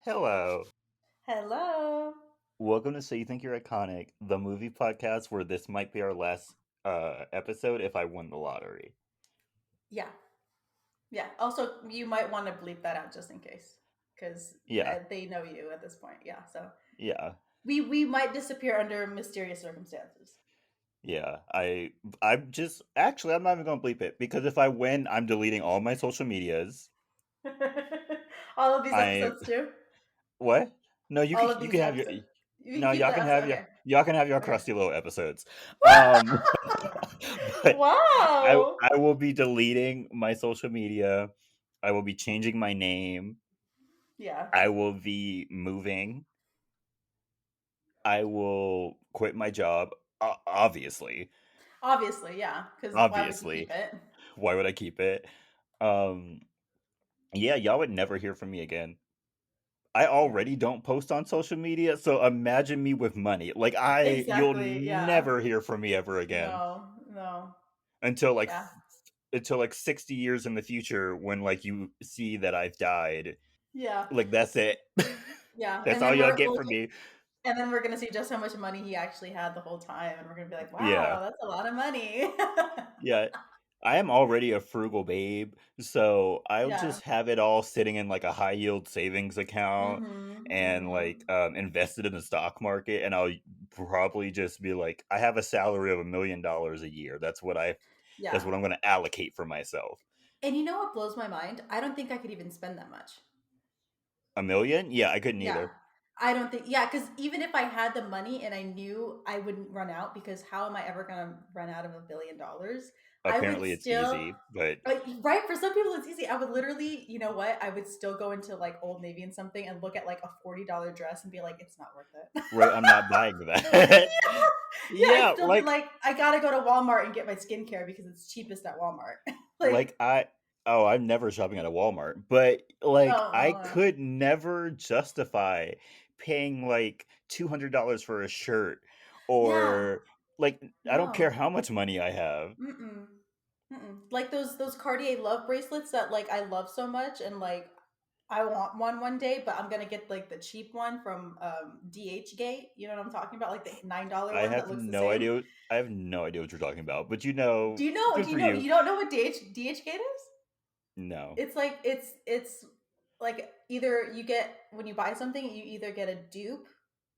Hello. Hello. Welcome to So You Think You're Iconic, the movie podcast where this might be our last episode if I win the lottery. Yeah. Yeah. Also, you might want to bleep that out just in case, because Yeah, they know you at this point. Yeah. So yeah, we might disappear under mysterious circumstances. yeah. I'm just actually I'm not even gonna bleep it because if I win, I'm deleting all my social medias. All of these I episodes too. what? No, All of you these can have your episodes. You can no, keep the episode. Okay. y'all can have your Okay. crusty little episodes. Um but Wow. I will be deleting my social media. I will be changing my name. Yeah. I will be moving. I will quit my job. Obviously, Obviously, yeah. Because why would you obviously. keep it? Why would I keep it? Um, yeah, y'all would never hear from me again. I Yeah. already don't post on social media, so imagine me with money. You'll Exactly. Yeah. never hear from me ever again No. No. until Yeah. 60 years in the future when you see that I've died. Yeah. Like that's it. Yeah. That's all y'all get from me. And then we're gonna see just how much money he actually had the whole time, and we're gonna be like, Yeah. "Wow, that's a lot of money." Yeah. I am already a frugal babe, so I'll Yeah. just have it all sitting in a high yield savings account Mhm, and mhm. invested in the stock market, and I'll probably just be like, I have a salary of $1 million a year. That's Yeah. what I'm going to allocate for myself. And you know what blows my mind? I don't think I could even spend that much. A million? Yeah, I couldn't Yeah. either. I don't think yeah, because even if I had the money and I knew I wouldn't run out, because how am I ever gonna run out of $1 billion? I would Apparently, it's still easy, but right, for some people it's easy. I would literally, you know what? I would still go into Old Navy and something and look at a $40 dress and be like, it's not worth it. right, I'm not buying that. Yeah, I'd Yeah, still be like, I gotta go to Walmart and get my skincare because it's cheapest at Walmart. like, Like I oh, I'm never shopping at a Walmart, but I oh, could never justify paying $200 for a shirt yeah, or I don't care no, how much money I have. mm-mm, mm-mm. Like those Cartier love bracelets that I love so much, and I want one day, but I'm gonna get the cheap one from DH Gate. You know what I'm talking about? Like the $9 one that looks the same. I have no idea what you're talking about, but Do you know? good Do you for know? you. You don't know what DH Gate is? No. It's like either you get when you buy something, you either get a dupe,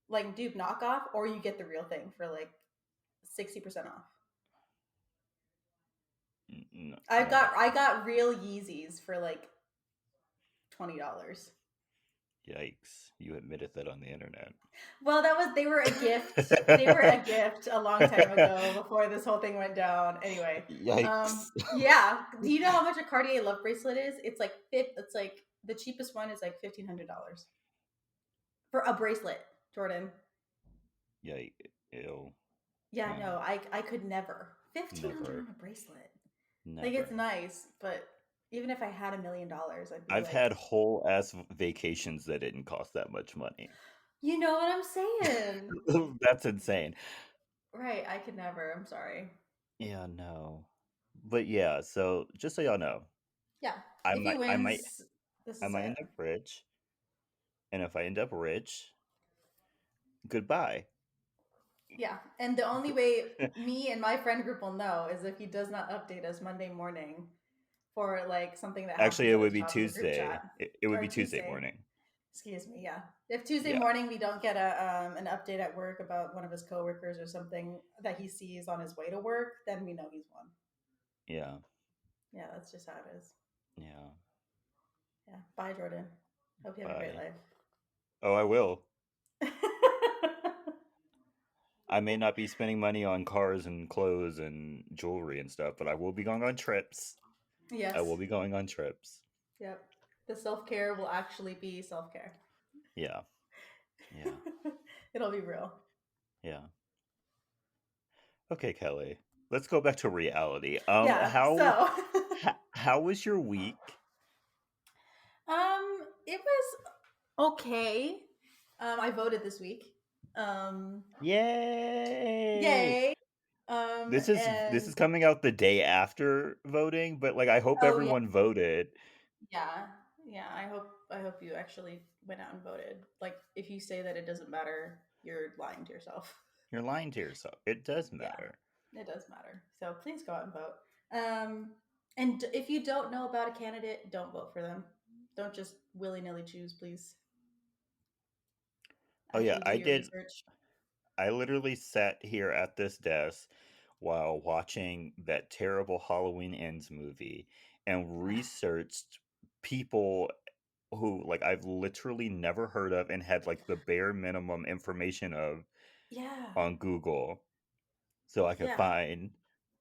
like dupe knockoff, or you get the real thing for 60% off. Never. I got real Yeezys for $20. Yikes. You admitted that on the internet. Well, they were a gift. They were a gift a long time ago before this whole thing went down. Anyway, Yikes. yeah. Do you know how much a Cartier love bracelet is? It's like the cheapest one is like $1,500 for a bracelet, Jordan. Yikes. Ew. Yeah, No. no, I could never. 1,500 Never. on a bracelet. Like it's Never. nice, but even if I had $1 million, I'd be I've like, had whole ass vacations that didn't cost that much money. you know what I'm saying? That's insane. Right, I could never. I'm sorry. Yeah, no. But yeah, so just so y'all know, Yeah, I if he might I might wins, this I is might it. end up rich, and if I end up rich, goodbye. Yeah, and the only way me and my friend group will know is if he does not update us Monday morning for something that Actually, happens it at would his be job in the group chat, Tuesday. It would or be Tuesday Tuesday. morning. Excuse me. Yeah, if Tuesday Yeah. morning we don't get a an update at work about one of his coworkers or something that he sees on his way to work, then we know he's won. Yeah. Yeah, that's just how it is. Yeah. Yeah. Bye, Jordan. Hope you have a great Bye. life. Oh, I will. I may not be spending money on cars and clothes and jewelry and stuff, but I will be going on trips. I will Yes. be going on trips. Yep. The self care will actually be self care. Yeah. Yeah. It'll be real. Yeah. Okay, Kelly. Let's go back to reality. Yeah. So, How was your week? it was okay. I voted this week. Um, Yay! yay. This And is coming out the day after voting, but I hope oh yeah, everyone voted. yeah, yeah. I hope you actually went out and voted. Like, if you say that it doesn't matter, you're lying to yourself. You're lying to yourself. It does Yeah, matter. it does matter. So please go out and vote. Um, and if you don't know about a candidate, don't vote for them. Don't just willy nilly choose, please. Oh yeah, Actually, do I your did. research. I literally sat here at this desk while watching that terrible Halloween Ends movie and researched people who like I've literally never heard of and had like the bare minimum information of Yeah, on Google so I could yeah, find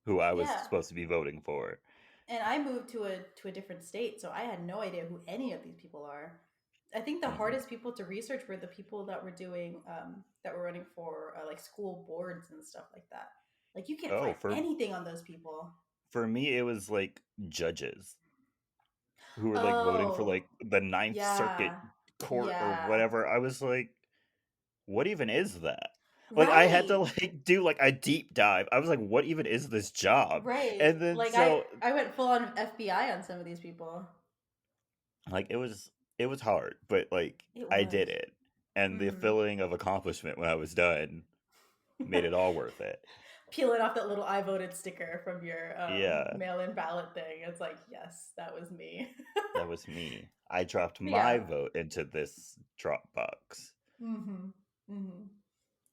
who I was yeah. supposed to be voting for. And I moved to a different state, so I had no idea who any of these people are. I think the Hmm. hardest people to research were the people that were doing that were running for like school boards and stuff like that. Like you can't Oh, find anything on those people. for me it was like judges who were like voting for Oh, like the Ninth Circuit yeah, Court or yeah, whatever. I was like, what even is that? Like I had to right, like do like a deep dive. I was like, what even is this job? right. And then Like so I went full on FBI on some of these people. like it was hard, but like It I was. did it. And the Mm-hmm. feeling of accomplishment when I was done made it all worth it. Peeling off that little "I voted" sticker from your Yeah, mail-in ballot thing. It's like, yes, that was me. that was me. I dropped But my yeah. vote into this drop box. Mm-hmm. Mm-hmm.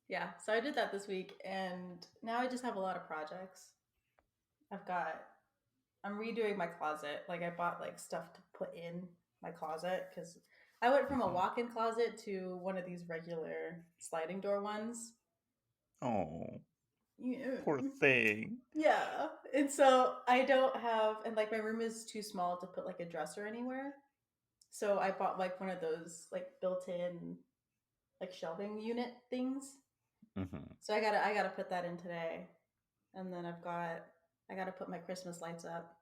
Yeah. So I did that this week, and now I just have a lot of projects. I've got. I'm redoing my closet. Like I bought like stuff to put in my closet because I went from a Hmm. walk-in closet to one of these regular sliding door ones. Oh, Yeah. poor thing. Yeah. And so I don't have, and like my room is too small to put like a dresser anywhere. So I bought like one of those like built-in like shelving unit things. Hmm. So I gotta put that in today, and then I gotta put my Christmas lights up,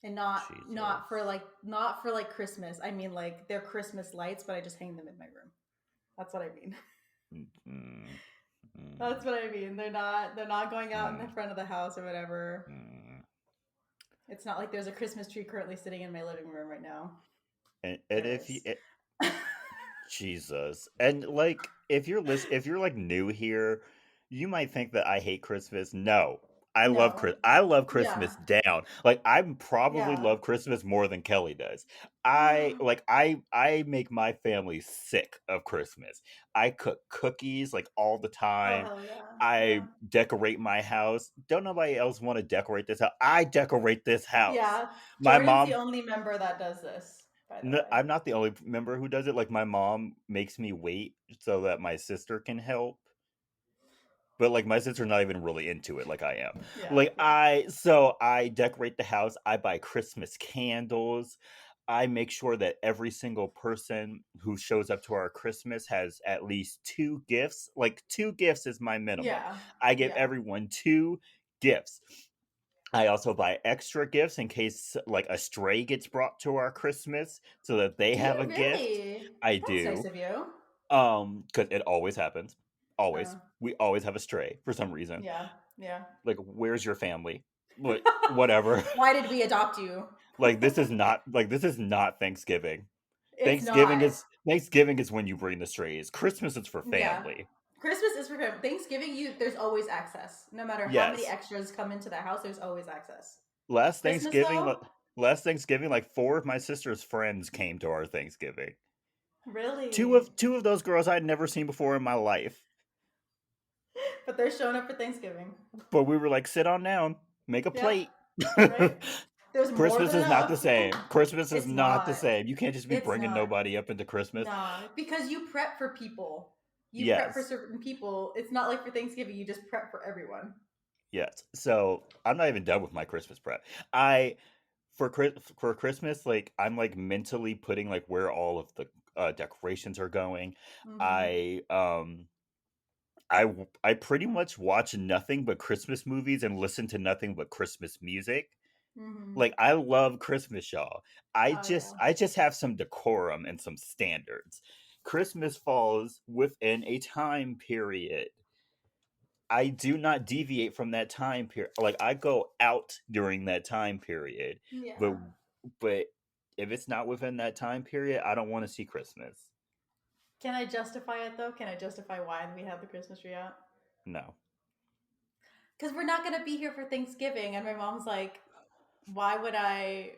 and Jesus. not for like Christmas. I mean like they're Christmas lights, but I just hang them in my room. That's what I mean. Mm, That's mm, what I mean. They're not going out in the mm, front of the house or whatever. mm. It's not like there's a Christmas tree currently sitting in my living room right now. And There if is. you Jesus. And like if you're like new here, you might think that I hate Christmas. No. No. I love Yeah. Christmas down. Like I probably Yeah. love Christmas more than Kelly does. I make my family sick of Christmas. I cook cookies like all the Oh time. hell yeah. I Yeah. decorate my house. Don't nobody else want to decorate this house. I decorate this house. Yeah. My Jordan's the mom only member that does this, by the no, way. I'm not the only member who does it. Like my mom makes me wait so that my sister can help. But like my sister's not even really into it like I am. Yeah. Like Yeah. I decorate the house, I buy Christmas candles. I make sure that every single person who shows up to our Christmas has at least two gifts. Like two gifts is my minimum. Yeah. I give Yeah. everyone two gifts. I also buy extra gifts in case like a stray gets brought to our Christmas so that they Do you have a gift. really? I That's nice do. of you. Cuz it always happens. Always. Uh, We always have a stray for some reason. yeah. Yeah. Like where's your family? Like whatever. Why did we adopt you? Like this is not Thanksgiving. It's not. Thanksgiving is when you bring the strays. Christmas is for Yeah. family. Christmas is for family. Thanksgiving, there's always access. No matter how many Yes. extras come into the house, there's always access. Last Christmas Thanksgiving though, last Thanksgiving like four of my sister's friends came to our Thanksgiving. really. Two of those girls I'd never seen before in my life. But they're showing up for Thanksgiving. But we were like, sit on down, make a Yep. plate. Right. There's more Christmas than is not the enough. same. Christmas is It's not the not. same. You can't just be It's bringing not. nobody up into Christmas. Nah, because you prep for people. You prep for Yes, certain people. It's not like for Thanksgiving, you just prep for everyone. yes. So I'm not even done with my Christmas prep. I for Christmas, like I'm like mentally putting like where all of the decorations are going. Mm-hmm. I I pretty much watch nothing but Christmas movies and listen to nothing but Christmas music. Mm-hmm. Like I love Christmas, y'all. Oh yeah. I just have some decorum and some standards. Christmas falls within a time period. I do not deviate from that time period. Like I go out during that time period, but Yeah. but if it's not within that time period, I don't want to see Christmas. Can I justify it though? Can I justify why we have the Christmas tree out? No. Because we're not gonna be here for Thanksgiving, and my mom's like, "Why would I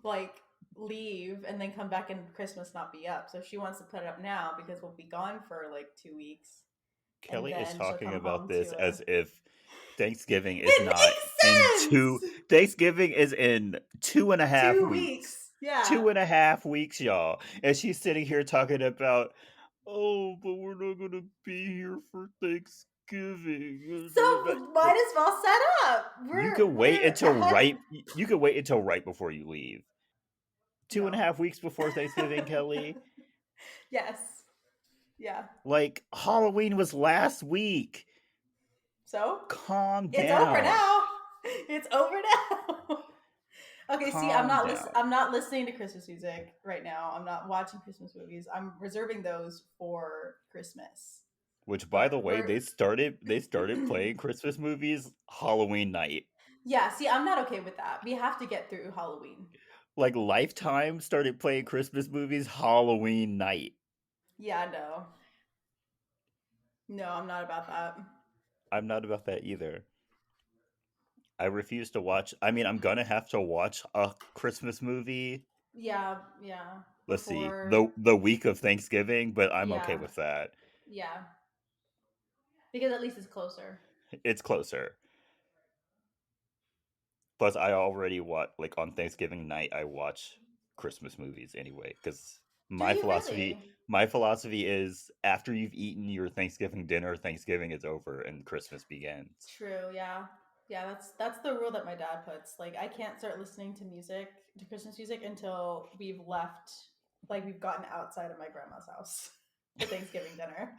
like leave and then come back and Christmas not be up?" So she wants to put it up now because we'll be gone for like 2 weeks, and Kelly is then she'll talking come about home this to a. as if Thanksgiving is It not in makes two. sense. Thanksgiving is in 2.5 weeks. 2 weeks, yeah. 2.5 weeks, y'all. And she's sitting here talking about, oh, but we're not gonna be here for Thanksgiving. So might as well set up. You We're can wait we're until ahead. right. You can wait until right before you leave. Two and a No. half weeks before Thanksgiving, Kelly. Yes. Yeah. Like Halloween was last week. So Calm it's over down. now. It's over now. Okay, see, Calm down. I'm not listening to Christmas music right now. I'm not watching Christmas movies. I'm reserving those for Christmas. Which, by the But way, we're they started playing Christmas movies Halloween night. yeah, see, I'm not okay with that. We have to get through Halloween. Like Lifetime started playing Christmas movies Halloween night. Yeah, no. No, I'm not about that. I'm not about that either. I refuse to watch. I mean, I'm gonna have to watch a Christmas movie. Yeah, yeah. Let's see, Before the week of Thanksgiving, but I'm okay yeah, with that. yeah. Because at least it's closer. It's closer. Plus, I already watch like on Thanksgiving night. I watch Christmas movies anyway because Do my you philosophy really? my philosophy is after you've eaten your Thanksgiving dinner, Thanksgiving is over and Christmas begins. True, yeah. Yeah, that's the rule that my dad puts. Like I can't start listening to music, to Christmas music until we've left like we've gotten outside of my grandma's house for Thanksgiving dinner.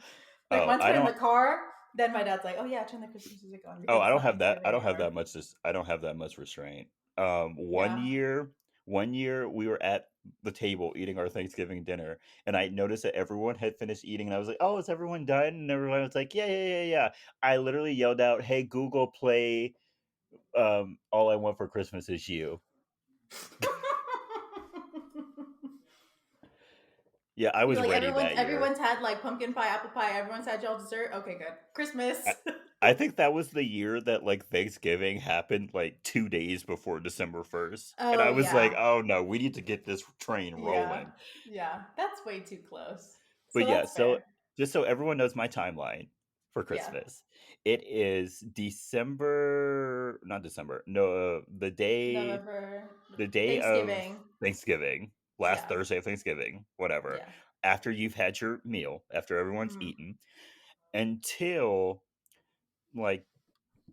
Like Oh, once I we're in the don't. car, then my dad's like, "Oh yeah, turn the Christmas music on Oh, because I it's don't not have that. Thanksgiving I don't have anymore." that much. I don't have that much restraint. One Yeah. year, one year we were at the table eating our Thanksgiving dinner, and I noticed that everyone had finished eating, and I was like, "Oh, is everyone done?" And everyone was like, "Yeah, yeah, yeah, yeah." I literally yelled out, "Hey Google, play All I Want for Christmas Is You." Yeah, I You're was like ready that year. everyone's had like pumpkin pie, apple pie, everyone's had y'all dessert. Okay, good. I, Christmas. I think that was the year that like Thanksgiving happened like 2 days before December 1st, and Oh I was like, yeah. "Oh no, we need to get this train Yeah. rolling." Yeah. That's way too close. So But yeah, that's so fair. just so everyone knows my timeline for Yeah. Christmas, it is December, not December, no, November, the day of Thanksgiving. Thanksgiving, last Yeah. Thursday of Thanksgiving, whatever, Yeah. after you've had your meal, after everyone's Mm-hmm. eaten, until like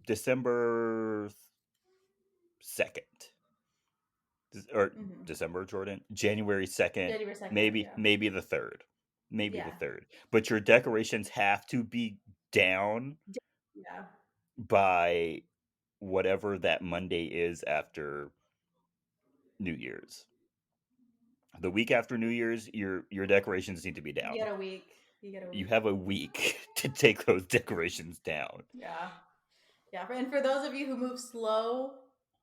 December 2nd. Or Mm-hmm. December, Jordan, January 2nd, January 2nd. maybe Yeah. maybe the 3rd, maybe the Yeah. 3rd. But your decorations have to be down Yeah. by whatever that Monday is after New Year's. The week after New Year's, your decorations need to be You down. get a week. You get a You week. have a week to take those decorations down. Yeah. Yeah. And for those of you who move slow,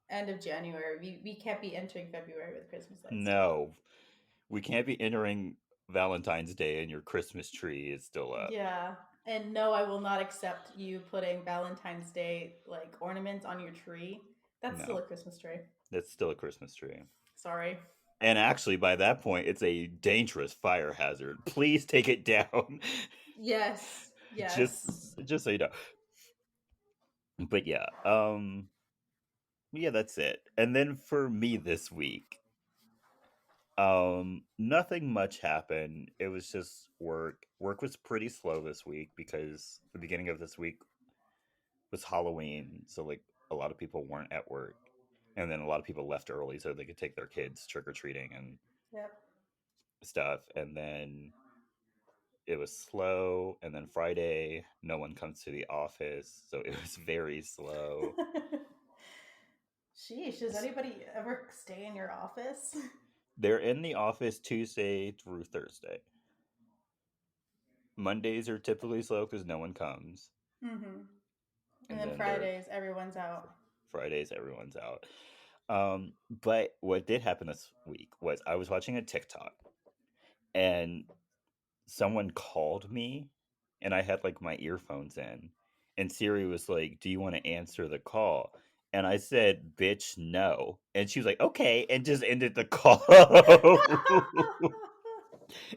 end of January, we can't be entering February with Christmas lights still up. No, we can't be entering Valentine's Day and your Christmas tree is still up. Yeah. And no, I will not accept you putting Valentine's Day like ornaments on your tree. That's still No, a Christmas tree. that's still a Christmas tree. Sorry. And actually, by that point, it's a dangerous fire hazard. Please take it down. Yes. just, Yes. just so you know. But yeah, yeah, that's it. And then for me this week, nothing much happened. It was just work. Work was pretty slow this week because the beginning of this week was Halloween, so like a lot of people weren't at work, and then a lot of people left early so they could take their kids trick or treating and Yep. stuff. And then it was slow, and then Friday no one comes to the office, so it was very slow. Sheesh, does anybody ever stay in your office? They're in the office Tuesday through Thursday. Mondays are typically slow because no one comes, Mm-hmm. And and then then they're Fridays, everyone's out. Fridays everyone's out. But what did happen this week was I was watching a TikTok, and someone called me and I had like my earphones in, and Siri was like, "Do you want to answer the call?" And I said, "Bitch, no." And she was like, "Okay," and just ended the call.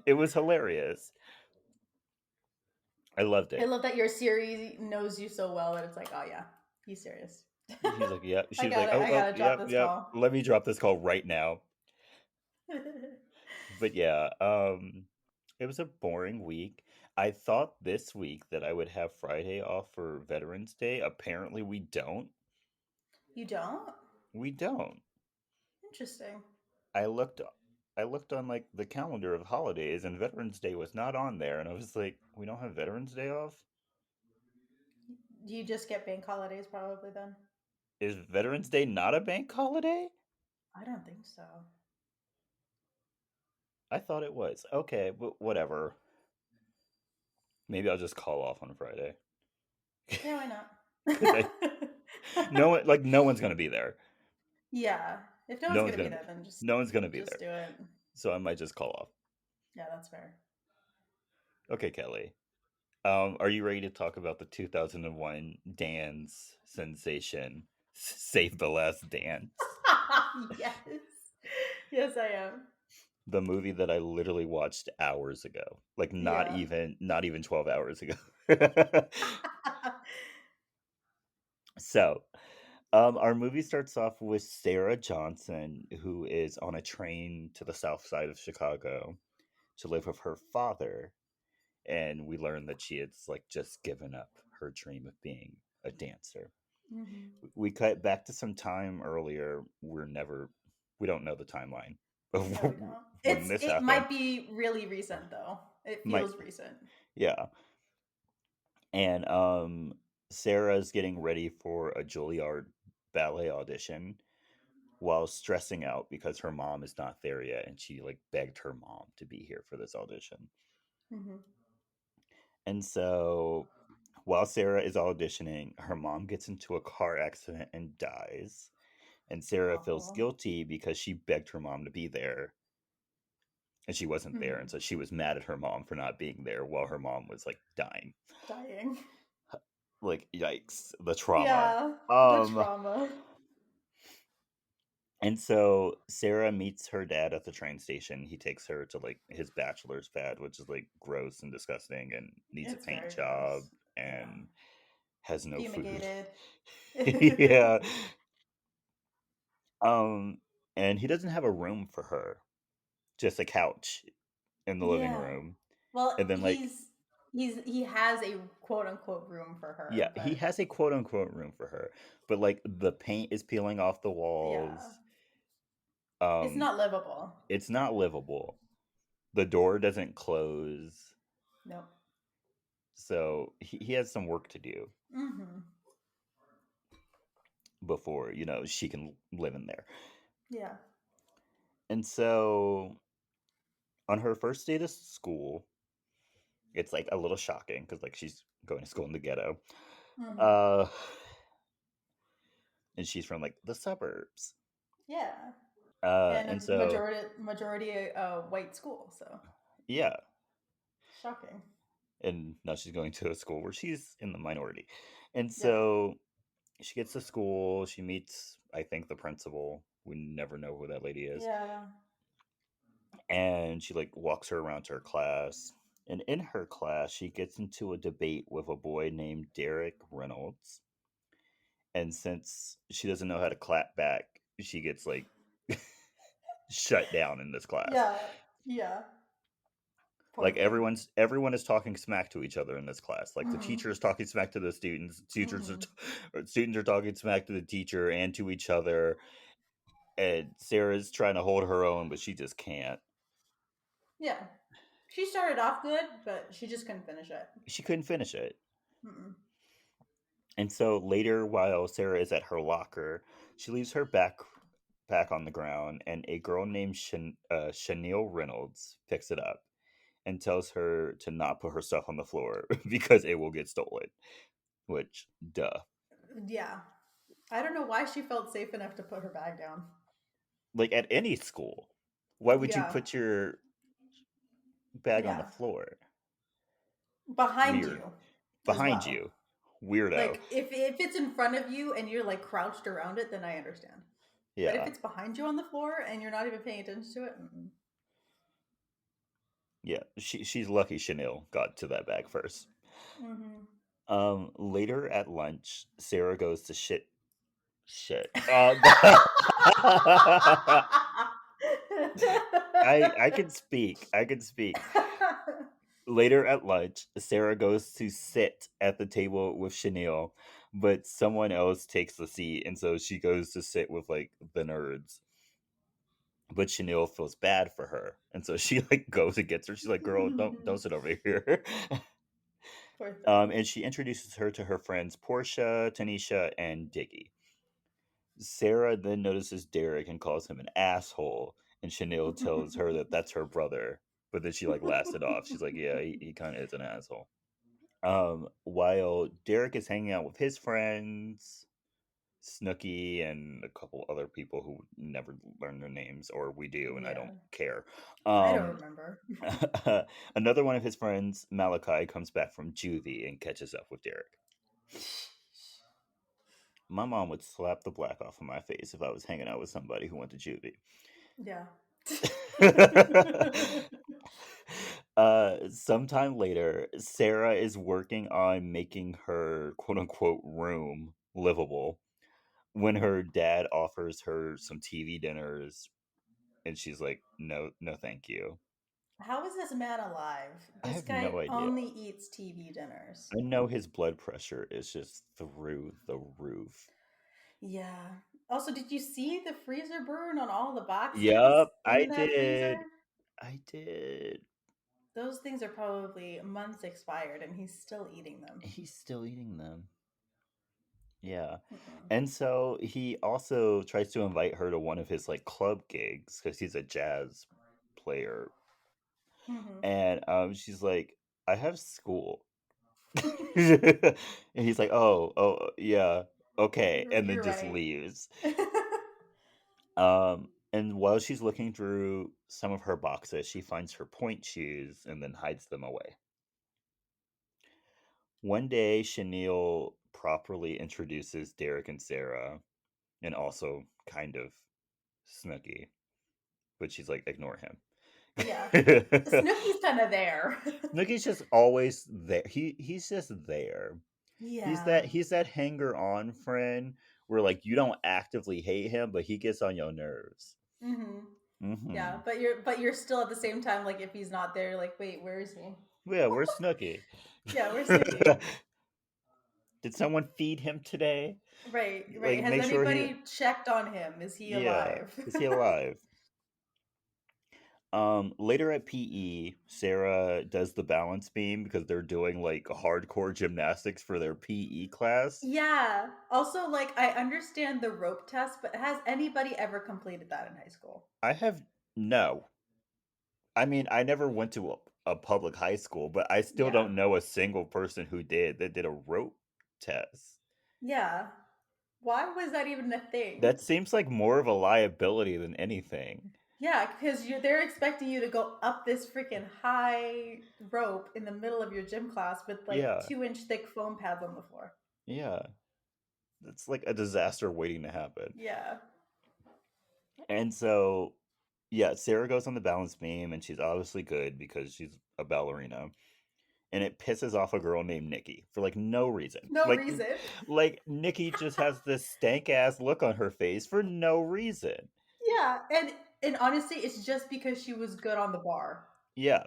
It was hilarious. I loved I it. love that your Siri knows you so well that it's like, oh yeah, he's serious. She's like, "Yep." She was like, "Oh, I oh, gotta drop yep, this yep. call. Let me drop this call right now." But yeah, it was a boring week. I thought this week that I would have Friday off for Veterans Day. Apparently, we don't. You don't? We don't. Interesting. I looked I looked on like the calendar of holidays and Veterans Day was not on there and I was like, we don't have Veterans Day off? Do you just get bank holidays probably then? Is Veterans Day not a bank holiday? I don't think so. I thought it was. Okay, but whatever. Maybe I'll just call off on Friday. Yeah, why not? Cuz I no one like no one's going to be there. Yeah. If no No one's one's gonna be going to there, be then no one's going to be just there. do it. So I might just call off. Yeah, that's fair. Okay, Kelly. Are you ready to talk about the 2001 dance sensation, Save the Last Dance? Yes. Yes, I am. The movie that I literally watched hours ago. Like Yeah. not even 12 hours ago. So, our movie starts off with Sarah Johnson, who is on a train to the south side of Chicago to live with her father, and we learn that she has like just given up her dream of being a dancer. Hmm. We cut back to some time earlier. We don't know the timeline No, we of don't. when this It happened. might be really recent though. It Might feels recent. Yeah. And Sarah's getting ready for a Juilliard ballet audition while stressing out because her mom is not there yet and she like begged her mom to be here for this audition. Hmm. And so while Sarah is auditioning, her mom gets into a car accident and dies. And Sarah feels Oh. guilty because she begged her mom to be there and she wasn't there. And Hmm. so she was mad at her mom for not being there while her mom was like dying. Dying. Like, yikes, the trauma. Yeah, the Um, trauma. And so Sarah meets her dad at the train station. He takes her to like his bachelor's pad, which is like gross and disgusting and needs a It's paint very job gross. Yeah. and has no food. Fumigated. Yeah. Um and he doesn't have a room for her, just a couch in the living Yeah. room. Well, And then like he has a quote unquote room for yeah, her, he but has a quote unquote room for her, but like the paint is peeling off the yeah. walls. It's Um not livable. it's not livable. The door doesn't close. Nope. So he has some work to do Hmm. before, she can live in there. Yeah. And so on her first day to school, it's like a little shocking because like she's going to school in the ghetto. Hmm. Uh and she's from like the suburbs. Yeah. And And a so majority white school, so yeah. shocking. And now she's going to a school where she's in the minority. And Yep. so she gets to school, she meets, I think, the principal. We never know who that lady is. Yeah. And she like walks her around to her class. And in her class, she gets into a debate with a boy named Derek Reynolds. And since she doesn't know how to clap back, she gets like shut down in this class. Yeah. Yeah. Poor Like thing. everyone is talking smack to each other in this class. Like the teacher Hmm. is talking smack to the students, Hmm. or students are talking smack to the teacher and to each other. And Sarah's trying to hold her own, but she just can't. Yeah. She started off good, but she just couldn't finish it. She couldn't finish it. Mm-mm. And so later, while Sarah is at her locker, she leaves her backpack on the ground, and a girl named Chanel Reynolds picks it up and tells her to not put her stuff on the floor because it will get stolen. Which, duh. Yeah. I don't know why she felt safe enough to put her bag down. Like at any school, why would you Yeah. put your bag on the Yeah. floor. Behind Weird. you as Behind well. you. Weirdo. Like if it's in front of you and you're like crouched around it, then I understand. But if Yeah. it's behind you on the floor and you're not even paying attention to it, mm-mm. Yeah. She's lucky Chanel got to that bag first. Mhm. Later at lunch, Sarah goes to shit. I can speak. I can speak. Later at lunch, Sarah goes to sit at the table with Chanel, but someone else takes the seat, and so she goes to sit with like the nerds. But Chanel feels bad for her, and so she like goes and gets her. She's like, "Girl, don't sit over here." Poor thing. And she introduces her to her friends Portia, Tanisha, and Diggy. Sarah then notices Derek and calls him an asshole, and Chanel tells her that that's her brother. But then she like laughs it off. She's like, "Yeah, he kind of is an asshole." While Derek is hanging out with his friends, Snookie and a couple other people who never learn their names, or we do, and I don't Yeah. care. I don't Um, remember. Another one of his friends, Malachi, comes back from juvie and catches up with Derek. My mom would slap the black off of my face if I was hanging out with somebody who went to juvie. Yeah. Sometime later, Sarah is working on making her quote unquote room livable when her dad offers her some TV dinners, and she's like, "No, no, thank you." How is this man alive? I This have no guy idea. only eats TV dinners. I know his blood pressure is just through the roof. Yeah. Also, did you see the freezer burn on all the boxes Yep, I in that did. freezer? I did. Those things are probably months expired and he's still eating them. He's still eating them. Yeah. Mm-mm. And so he also tries to invite her to one of his like club gigs because he's a jazz player. And she's like, I have school. And he's like, oh, yeah, okay. And then You're just right. leaves. And while she's looking through some of her boxes, she finds her point shoes and then hides them away. One day, Chanel properly introduces Derek and Sarah, and also kind of Snooky, but she's like, ignore him. Yeah. Snooky's kind of there. Snooky's just always there. He's just there. Yeah. He's that hanger on friend where like you don't actively hate him, but he gets on your nerves. hmm Mm-hmm. Yeah, but you're still at the same time like if he's not there, like wait, where is he? Yeah, where's Snooky? Yeah, where's Snooky? Did someone feed him today? Right, right. Like Has make sure he anybody checked on him? Is he yeah. alive? Is he alive? Later at PE, Sarah does the balance beam because they're doing like hardcore gymnastics for their PE class. Yeah. Also, like I understand the rope test, but has anybody ever completed that in high school? I have no. I mean, I never went to a public high school, but I still Yeah. don't know a single person who did that did a rope test. Yeah. Why was that even a thing? That seems like more of a liability than anything. Yeah, because you're they're expecting you to go up this freaking high rope in the middle of your gym class with like Yeah, 2-inch thick foam pads on the floor. yeah. It's like a disaster waiting to happen. Yeah. And so, yeah, Sarah goes on the balance beam, and she's obviously good because she's a ballerina. And it pisses off a girl named Nikki for like no reason. No reason. Like Nikki just has this stank ass look on her face for no reason. Yeah, and honestly, it's just because she was good on the bar. Yeah.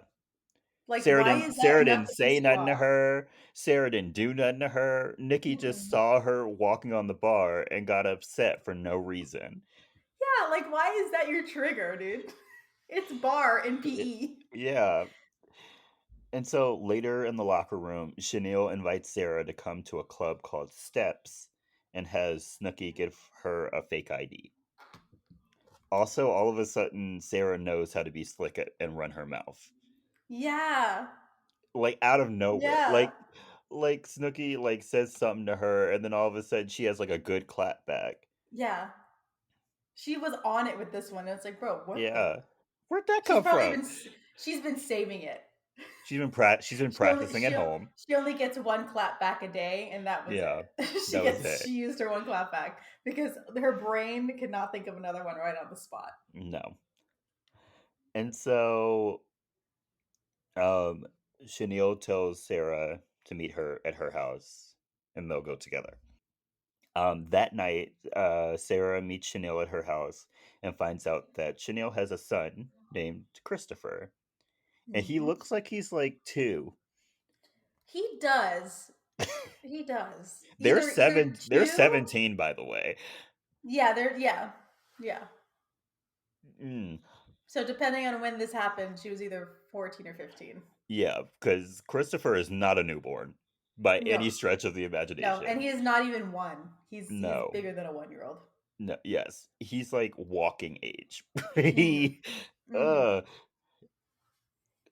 Like, why is that Sarah enough didn't to piss say you nothing to off? her. Sarah didn't do nothing to her. Nikki just Mm-mm. saw her walking on the bar and got upset for no reason. Yeah, like why is that your trigger, dude? It's bar in Y- PE. Yeah. And so later in the locker room, Chanel invites Sarah to come to a club called Steps and has Snooky give her a fake ID. Also, all of a sudden, Sarah knows how to be slick and run her mouth. Yeah. Like out of nowhere. Yeah. Like Snooky like says something to her and then all of a sudden she has like a good clap back. Yeah. She was on it with this one. And it's like, bro, what the Yeah. Where'd that She's come probably from? even She's been saving it. She's been She only practicing at she home. she only gets one clap back a day, and that was Yeah, it. that was She it. used her one clap back because her brain could not think of another one right on the spot. No. And so, um, Chanel tells Sarah to meet her at her house, and they'll go together. That night, Sarah meets Chanel at her house and finds out that Chanel has a son named Christopher, and he Mhm. looks like he's like 2. He does. He does. They're Either 2. 17, by the way. Yeah, yeah. Mm, So depending on when this happened, she was either 14 or 15. yeah, because Christopher is not a newborn by any No, stretch of the no, and imagination. he is not even 1. He's No, bigger than a 1-year-old. no, yes, he's like walking age. Mhm. he, Mhm.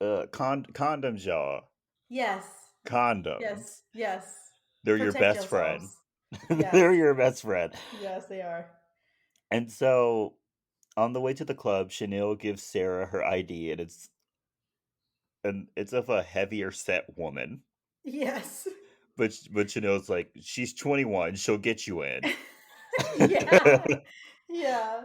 uh, condoms, y'all. Yes. Condoms. Yes. Yes. They're your Protect best friend. yourselves. They're Yes. your best friend. Yes, they are. And so on the way to the club, Chanel gives Sarah her ID, and it's of a heavier set woman. Yes. But Chanel's like, she's 21, she'll get you in. Yeah. Yeah.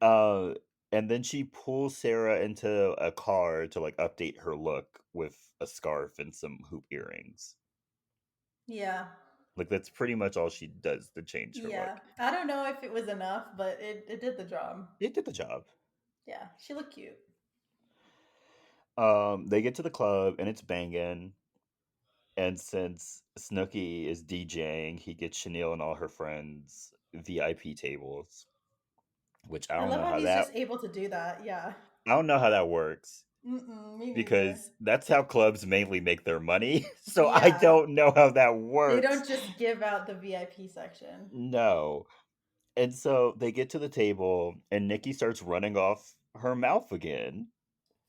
uh, and then she pulls Sarah into a car to like update her look with a scarf and some hoop earrings. Yeah. Like that's pretty much all she does to change her look. Yeah. I don't know if it was enough, but it did the job. It did the job. Yeah. She looked cute. They get to the club and it's banging. And since Snookie is DJing, he gets Chanel and all her friends VIP tables, which I love how he's just able to do that. Yeah. I don't know how that works Mm-mm, me neither. because that's how clubs mainly make their money. So I Yeah. don't know how that They works. don't just give out the VIP section No. And so they get to the table and Nikki starts running off her mouth again.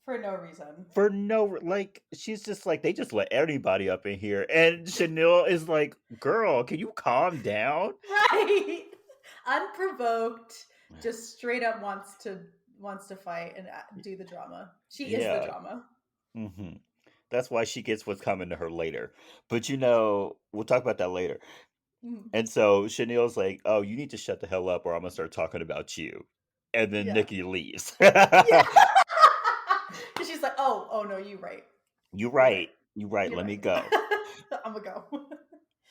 for no reason. For no like she's just like they just let anybody up in here and Chanel is like, "Girl, can you calm down?" Right. Unprovoked, just straight up wants to fight and do the drama. She is the Yeah. drama. Mhm. That's why she gets what's coming to her later. But we'll talk about that later. Mm. And so Chanel's like, "Oh, you need to shut the hell up or I'm gonna start talking about you." And then Yeah. Nikki leaves. Yeah. Because she's like, oh no, you right. "You You're right. right. You right. You're Let right. me go." I'm gonna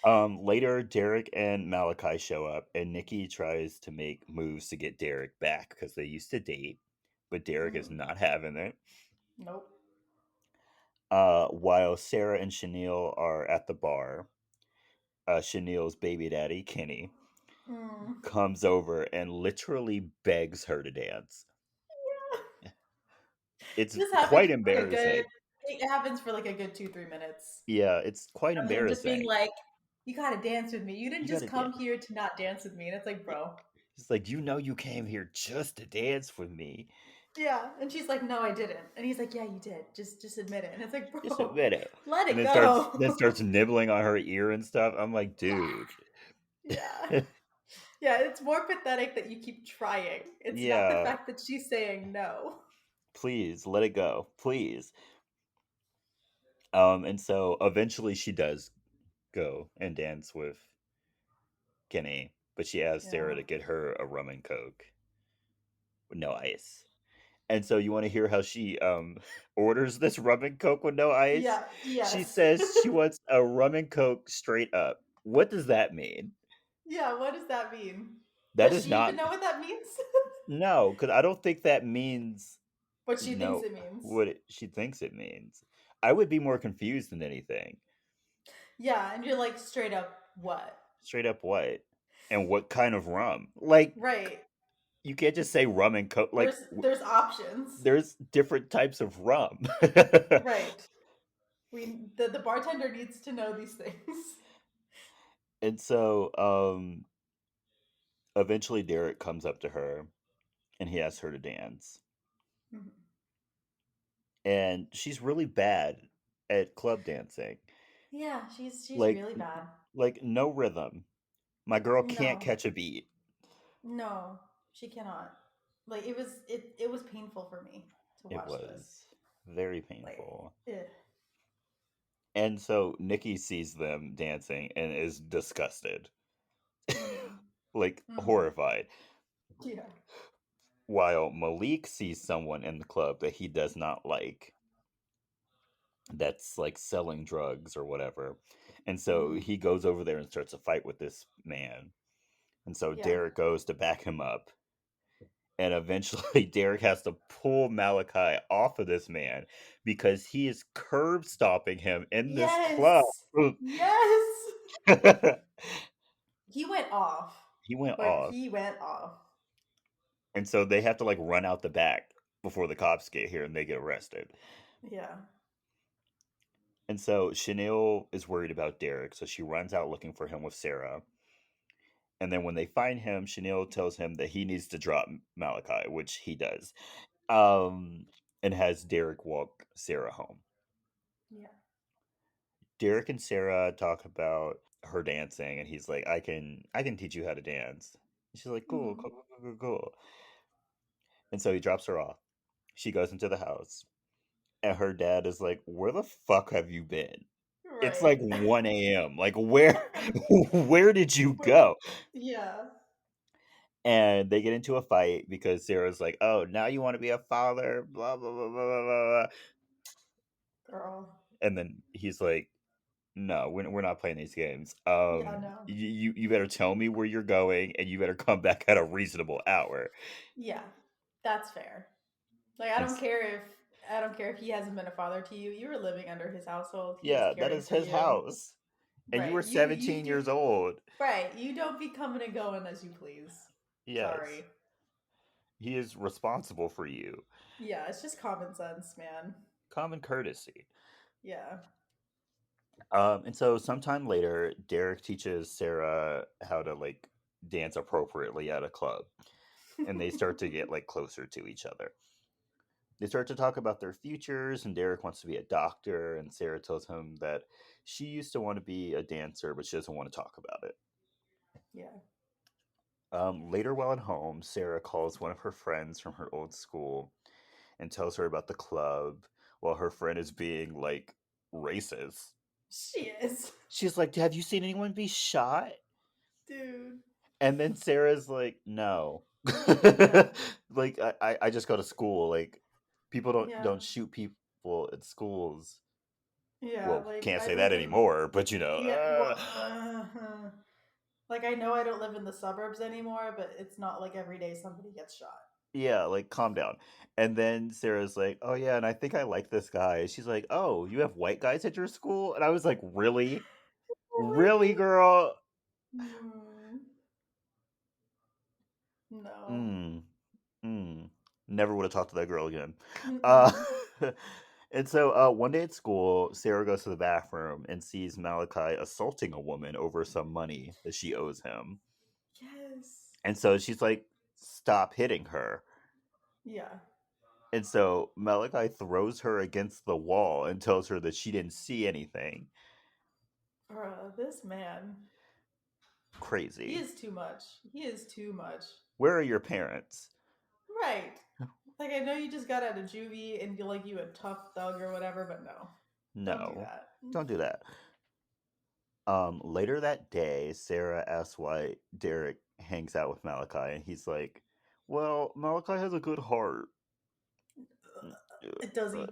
go. Later, Derek and Malachi show up, and Nikki tries to make moves to get Derek back because they used to date, but Derek is Mhm. not having it. Nope. While Sarah and Chanel are at the bar, Chanel's baby daddy, Kenny, Mm. comes over and literally begs her to dance. It's This happens quite for like a good. embarrassing. It happens for like a good 2-3 minutes Yeah, it's quite of him just being embarrassing. like, "You gotta dance with me. You didn't You just gotta come dance. here to not dance with me." And it's like, Yeah. bro, It's like, you came here just to dance with me. yeah. And she's like, "No, I didn't." And he's like, "Yeah, you did. Just admit it." And it's like, Just bro, admit it. let And it then go. starts nibbling on her ear and stuff. I'm like, dude. Yeah. Yeah, it's more pathetic that you keep trying. It's not the Yeah, fact that she's saying no. please let it go. Please. And so eventually she does go and dance with Kenny, but she asks Sarah Yeah. to get her a rum and coke with no ice. And so you want to hear how she orders this rum and coke with no ice? Yeah, She yes. says she wants a rum and coke straight up. What does that mean? Yeah, what does that mean? That Does is she even not know what that means? no, because I don't think that means What she thinks no it means. what she thinks it means. I would be more confused than anything. Yeah, and you're like, straight up, what? Straight up what? And what kind of rum? Like Right. you can't just say rum and coke. Like There's options. there's different types of rum. Right. The bartender needs to know these things. And so eventually Derek comes up to her and he asks her to dance. Mhm. And she's really bad at club dancing. Yeah, she's Like really bad. no rhythm. My girl can't No. catch a beat. No, she cannot. Like it was painful for me. to It watch this. was very Like, painful. eh. And so Nikki sees them dancing and is disgusted, Mm-hmm. like Mm-hmm. horrified. Yeah. While Malik sees someone in the club that he does not like, that's like selling drugs or whatever. And so Mm-hmm. he goes over there and starts a fight with this man. And so Yeah. Derek goes to back him up. And eventually Derek has to pull Malachi off of this man because he is curb stomping him in this club. Yes. Yes. He went off. He went Like off. he went off. And so they have to like run out the back before the cops get here and they get arrested. Yeah. And so Chanel is worried about Derek, so she runs out looking for him with Sarah. And then when they find him, Chanel tells him that he needs to drop Malachi, which he does, and has Derek walk Sarah home. Yeah. Derek and Sarah talk about her dancing, and he's like, I can teach you how to dance." And she's like, "Cool, Mm-hmm. cool, cool, cool, cool." And so he drops her off. She goes into the house, and her dad is like, "Where the fuck have you been? It's Right. like 1 a.m. Like where where did you Where- go?" yeah. And they get into a fight because Sarah's like, "Oh, now you want to be a father, blah blah blah blah blah blah." Girl. And then he's like, "No, we're not playing these games. Yeah, no. You better tell me where you're going, and you better come back at a reasonable hour." Yeah. That's fair. Like And I don't care if he hasn't been a father to you. You were living under his household. He is yeah, that caring is for his you. house, and you were Right. You 17 do years old. right. You don't be coming and going as you please. Yes, Sorry. he is responsible for you. Yeah, it's just common sense, man. Common courtesy. Yeah. And so sometime later, Derek teaches Sarah how to like dance appropriately at a club, and they start to get like closer to each other. They start to talk about their futures, and Derek wants to be a doctor, and Sarah tells him that she used to want to be a dancer, but she doesn't want to talk about it. Yeah. Later, while at home, Sarah calls one of her friends from her old school and tells her about the club while her friend is being like racist. She is. She's like, "Have you seen anyone be shot?" Dude. And then Sarah's like, "No." Yeah. Like I just go to school. Like people Yeah. don't shoot people at schools. Yeah. Well, Like can't I say that live in anymore, but yeah, well, like I know I don't live in the suburbs anymore, but it's not like every day somebody gets shot. yeah, like calm down. And then Sarah's like, "Oh yeah, and I think I like this guy." She's like, "Oh, you have white guys at your school?" And I was like, "Really? Really, Really? girl?" Hmm. No. Mm, mm. Never would have talked to that girl again. Uh, Mm-mm. and so one day at school, Sarah goes to the bathroom and sees Malachi assaulting a woman over some money that she owes him. Yes. And so she's like, "Stop hitting her." Yeah. And so Malachi throws her against the wall and tells her that she didn't see anything. Bruh, this man. He Crazy. is too much. He is too much. Where are your parents? Right. Like I know you just got out of juvie and you're like you a tough thug or whatever, but no. Don't do No, that. don't do that. Later that day, Sarah asks why Derek hangs out with Malachi, and he's like, "Well, Malachi has a good heart." Does he?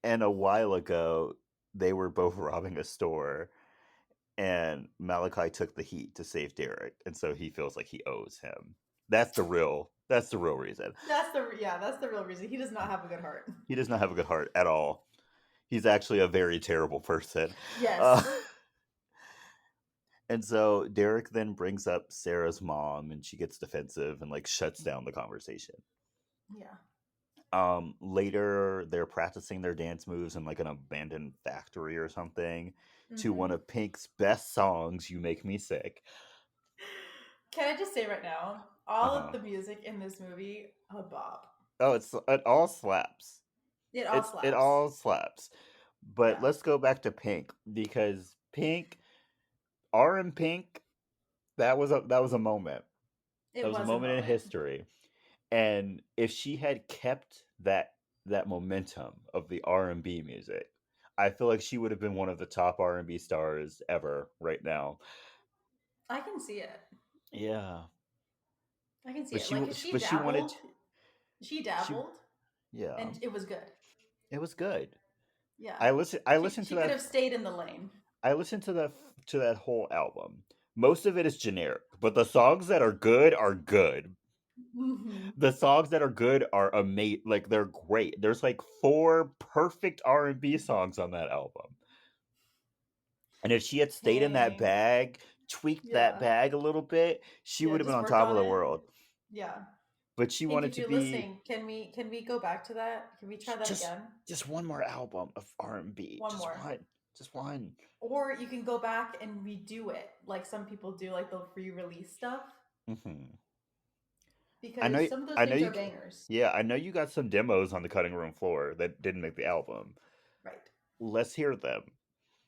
And a while ago, they were both robbing a store, and Malachi took the heat to save Derek, and so he feels like he owes him. That's the real reason. That's the real reason. He does not have a good heart. He does not have a good heart at all. He's actually a very terrible person. Uh, Yes. and so Derek then brings up Sarah's mom, and she gets defensive and like shuts down the conversation. Yeah. Later, they're practicing their dance moves in like an abandoned factory or something to one Hmm. of Pink's best songs, "You Make Me Sick." Can I just say right now, Uh all of huh. the music in this movie, a bop. Oh, it all slaps. It all It slaps. all slaps. But Yeah. let's go back to Pink because R and Pink, that was a moment. That It was a was a moment in moment. history. And if she had kept that that momentum of the R&B music. I feel like she would have been one of the top R&B stars ever right now. I can see it. Yeah, I can see but it. Like, 'cause but she wanted she she dabbled, yeah, and it was good. it was good. Yeah. I She listened to she could that have stayed in the lane. I listened to that whole album. Most of it is generic, but the songs that are good are good. Mhm. The songs that are good are amazing. Like they're great. There's like four perfect R&B songs on that album. And if she had stayed in that Dang. bag, tweaked that Yeah. bag a little bit, she Yeah, would have been just on worked top of on the it. world. Yeah. But she Pink, wanted if to you're be listening, can we go back to that? Can we try that just again? one more album of R&B. One Just more. one. Just one. Or you can go back and redo it, like some people do, like they'll re-release stuff Mhm. I because know some of those I know things you are bangers. yeah, I know you got some demos on the cutting room floor that didn't make the album. Right. Let's hear them.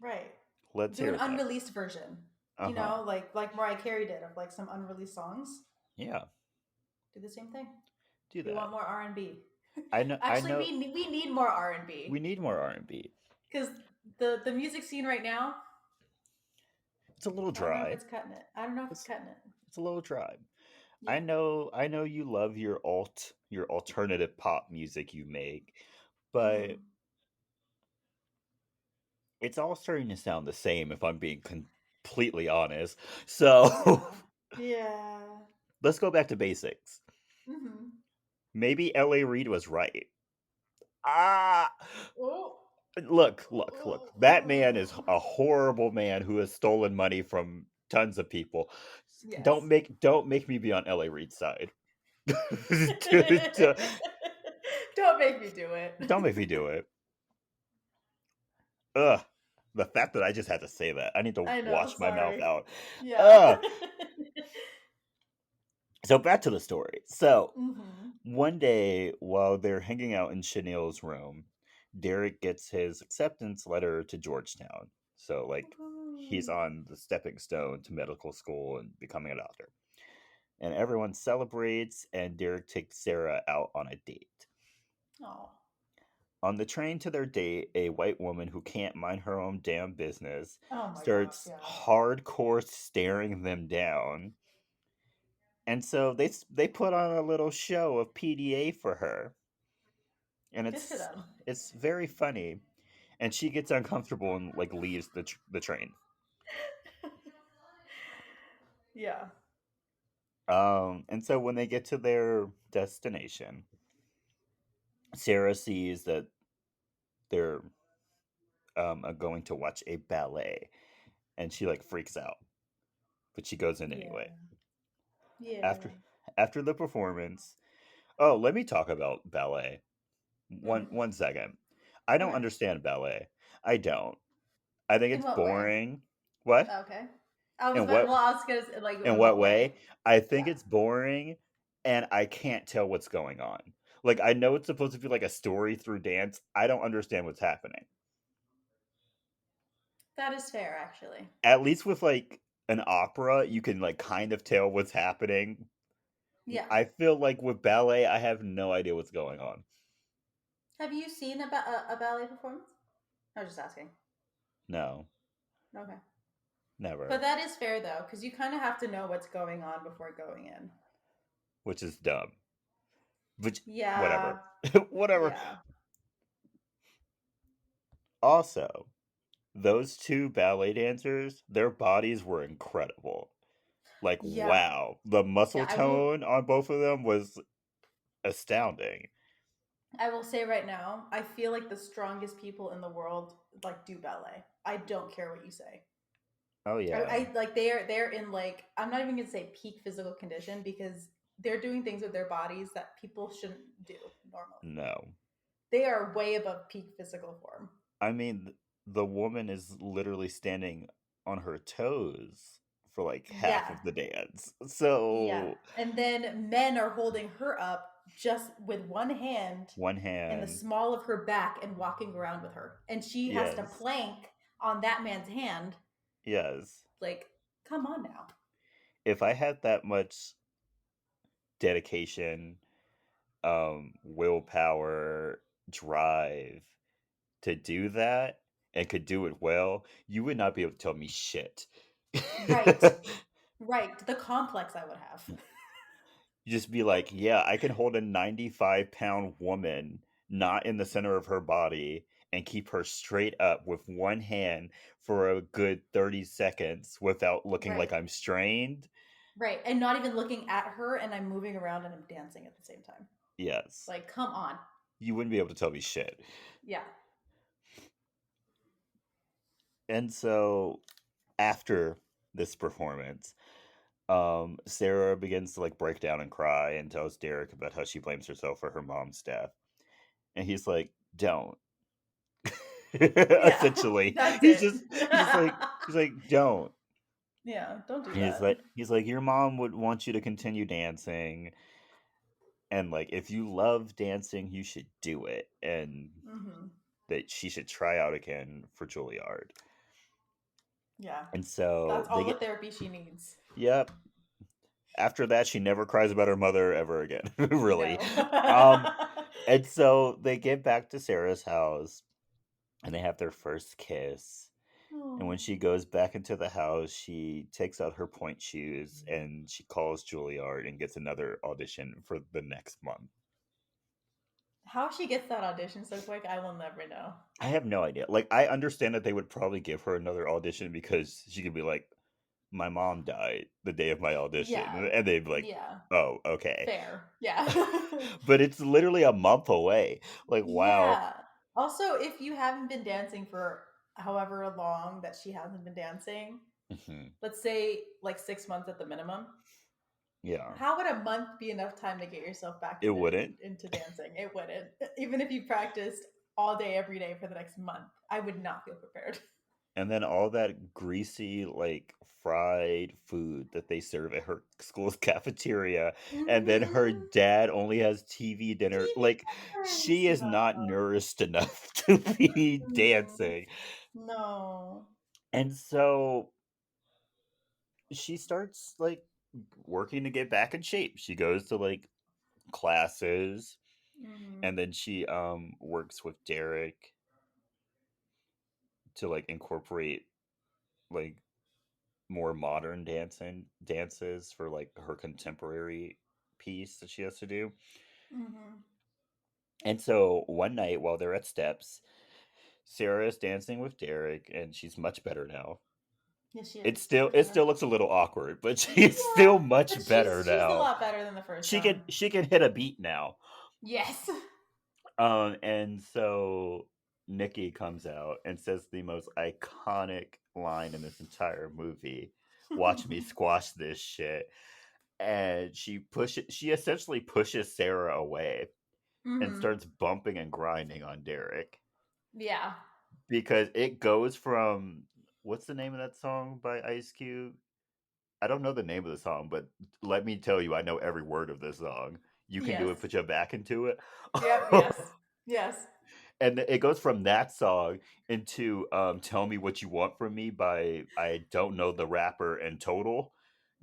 Right. Let's Do an hear them. unreleased version. Uh-huh. Like Mariah Carey did of like some unreleased songs. Yeah, Do the same thing. do We want that. more R&B. I Actually, know we need more we R&B need more R&B. because the music scene right now, It's a little I don't know if dry. it's cutting it. I don't know if it's It's cutting it. it's a little dry. Yeah. I know you love your alternative pop music you make, but Hmm. it's all starting to sound the same if I'm being completely honest. So, Yeah. Yeah. let's go back to basics. Hmm. Maybe LA Reid was right. Ah, Oh. look. That man is a horrible man who has stolen money from tons of people. Yes. Don't make me be on LA Reid's side. Don't make me do it. Don't make me do it. Ugh. The fact that I just had to say that. I need to I know. wash my mouth Sorry. out. Yeah. Ugh. So back to the story. So Hmm. one day while they're hanging out in Chanel's room, Derek gets his acceptance letter to Georgetown. So like he's on the stepping stone to medical school and becoming a doctor. And everyone celebrates and Derek takes Sarah out on a date. Oh. On the train to their date, a white woman who can't mind her own damn business Oh my gosh. starts Yeah. hardcore staring them down. And so they put on a little show of PDA for her, and Good for them. it's very funny. And she gets uncomfortable and like leaves the train. Yeah. And so when they get to their destination, Sarah sees that they're going to watch a ballet, and she like freaks out, but she goes in anyway. Yeah. Yeah. After the performance, oh, let me talk about ballet. Hmm. One second. I don't Okay. understand ballet. I don't. I think In it's what way? boring. What? Okay. I was In about, well, what I was gonna say, like, in in what what way? way? I think Yeah. it's boring and I can't tell what's going on. Like I know it's supposed to be like a story through dance. I don't understand what's happening. That is fair, actually. At least with like an opera, you can like kind of tell what's happening. Yeah. I feel like with ballet, I have no idea what's going on. Have you seen a ballet performance? I was just asking. No, Okay. But never. that is fair though, because you kind of have to know what's going on before going in. Which is dumb. Which whatever. Yeah. Whatever. Yeah. Also, those two ballet dancers, their bodies were incredible. Like, Yeah. wow. The muscle Yeah. I will. tone on both of them was astounding. I will say right now, I feel like the strongest people in the world like do ballet. I don't care what you say. Oh, yeah. I like they're in like I'm not even gonna say peak physical condition because they're doing things with their bodies that people shouldn't do normally. No. They are way above peak physical form. I mean, the woman is literally standing on her toes for like half Yeah, of the dance. yeah. So, And then men are holding her up just with one hand one in the hand, small of her back and walking around with her. And she has to yes, plank on that man's hand. yes. Like, come on now. If I had that much dedication, willpower, drive to do that and could do it well, you would not be able to tell me shit. Right. Right. The complex I would have. You just be like, yeah, I can hold a 95-pound woman not in the center of her body and keep her straight up with one hand for a good 30 seconds without looking like Right. I'm strained. Right. And not even looking at her and I'm moving around and I'm dancing at the same time. Yes. Like, come on. You wouldn't be able to tell me shit. Yeah. And so after this performance, Sarah begins to like break down and cry and tells Derek about how she blames herself for her mom's death. And he's like, "Don't." Yeah. Essentially, That's he's it. just he's like, "Don't." Yeah. Don't do He's that. like he's like, "Your mom would want you to continue dancing, and like if you love dancing, you should do it, and Hmm. that she should try out again for Juilliard." Yeah. And so That's they all the get, therapy she needs. yep. After that, she never cries about her mother ever again, really. No. Um, and so they get back to Sarah's house and they have their first kiss. And when Oh. she goes back into the house, she takes out her point shoes and she calls Juilliard and gets another audition for the next month. How she gets that audition so quick, I will never know. I have no idea. Like, I understand that they would probably give her another audition because she could be like, my mom died the day of my audition. Yeah. And they'd be like, Yeah. oh, okay. Fair. Yeah. But it's literally a month away. Like, wow. Yeah. Also, if you haven't been dancing for however long that she hasn't been dancing, Mhm. let's say like 6 months at the minimum, Yeah. how would a month be enough time to get yourself back It wouldn't. into dancing? It wouldn't. Even if you practiced all day, every day for the next month, I would not feel prepared. And then all that greasy, like fried food that they serve at her school's cafeteria. And then her Hmm. dad only has TV dinner. TV Like, dinners. she is not No. nourished enough to be Mm, dancing. no. And so she starts like working to get back in shape. She goes to like classes Hmm. and then she works with Derek to like incorporate like more modern dances for like her contemporary piece that she has to do. Hmm. And so one night while they're at steps, Sarah is dancing with Derek and she's much better now. Yes, she It is still for it still sure. looks a little awkward, but she's Yeah, still but much better she's a now. lot better than the first She time. can hit a beat now. Yes. And so Nikki comes out and says the most iconic line in this entire movie. Watch me squash this shit. And she essentially pushes Sarah away and Hmm. starts bumping and grinding on Derek Yeah. because it goes from what's the name of that song by Ice Cube? I don't know the name of the song, but let me tell you, I know every word of this song. You can do Yes. it, put your back into it. Yep. Yes. Yes. And it goes from that song into Tell Me What You Want From Me by I don't know the rapper in total.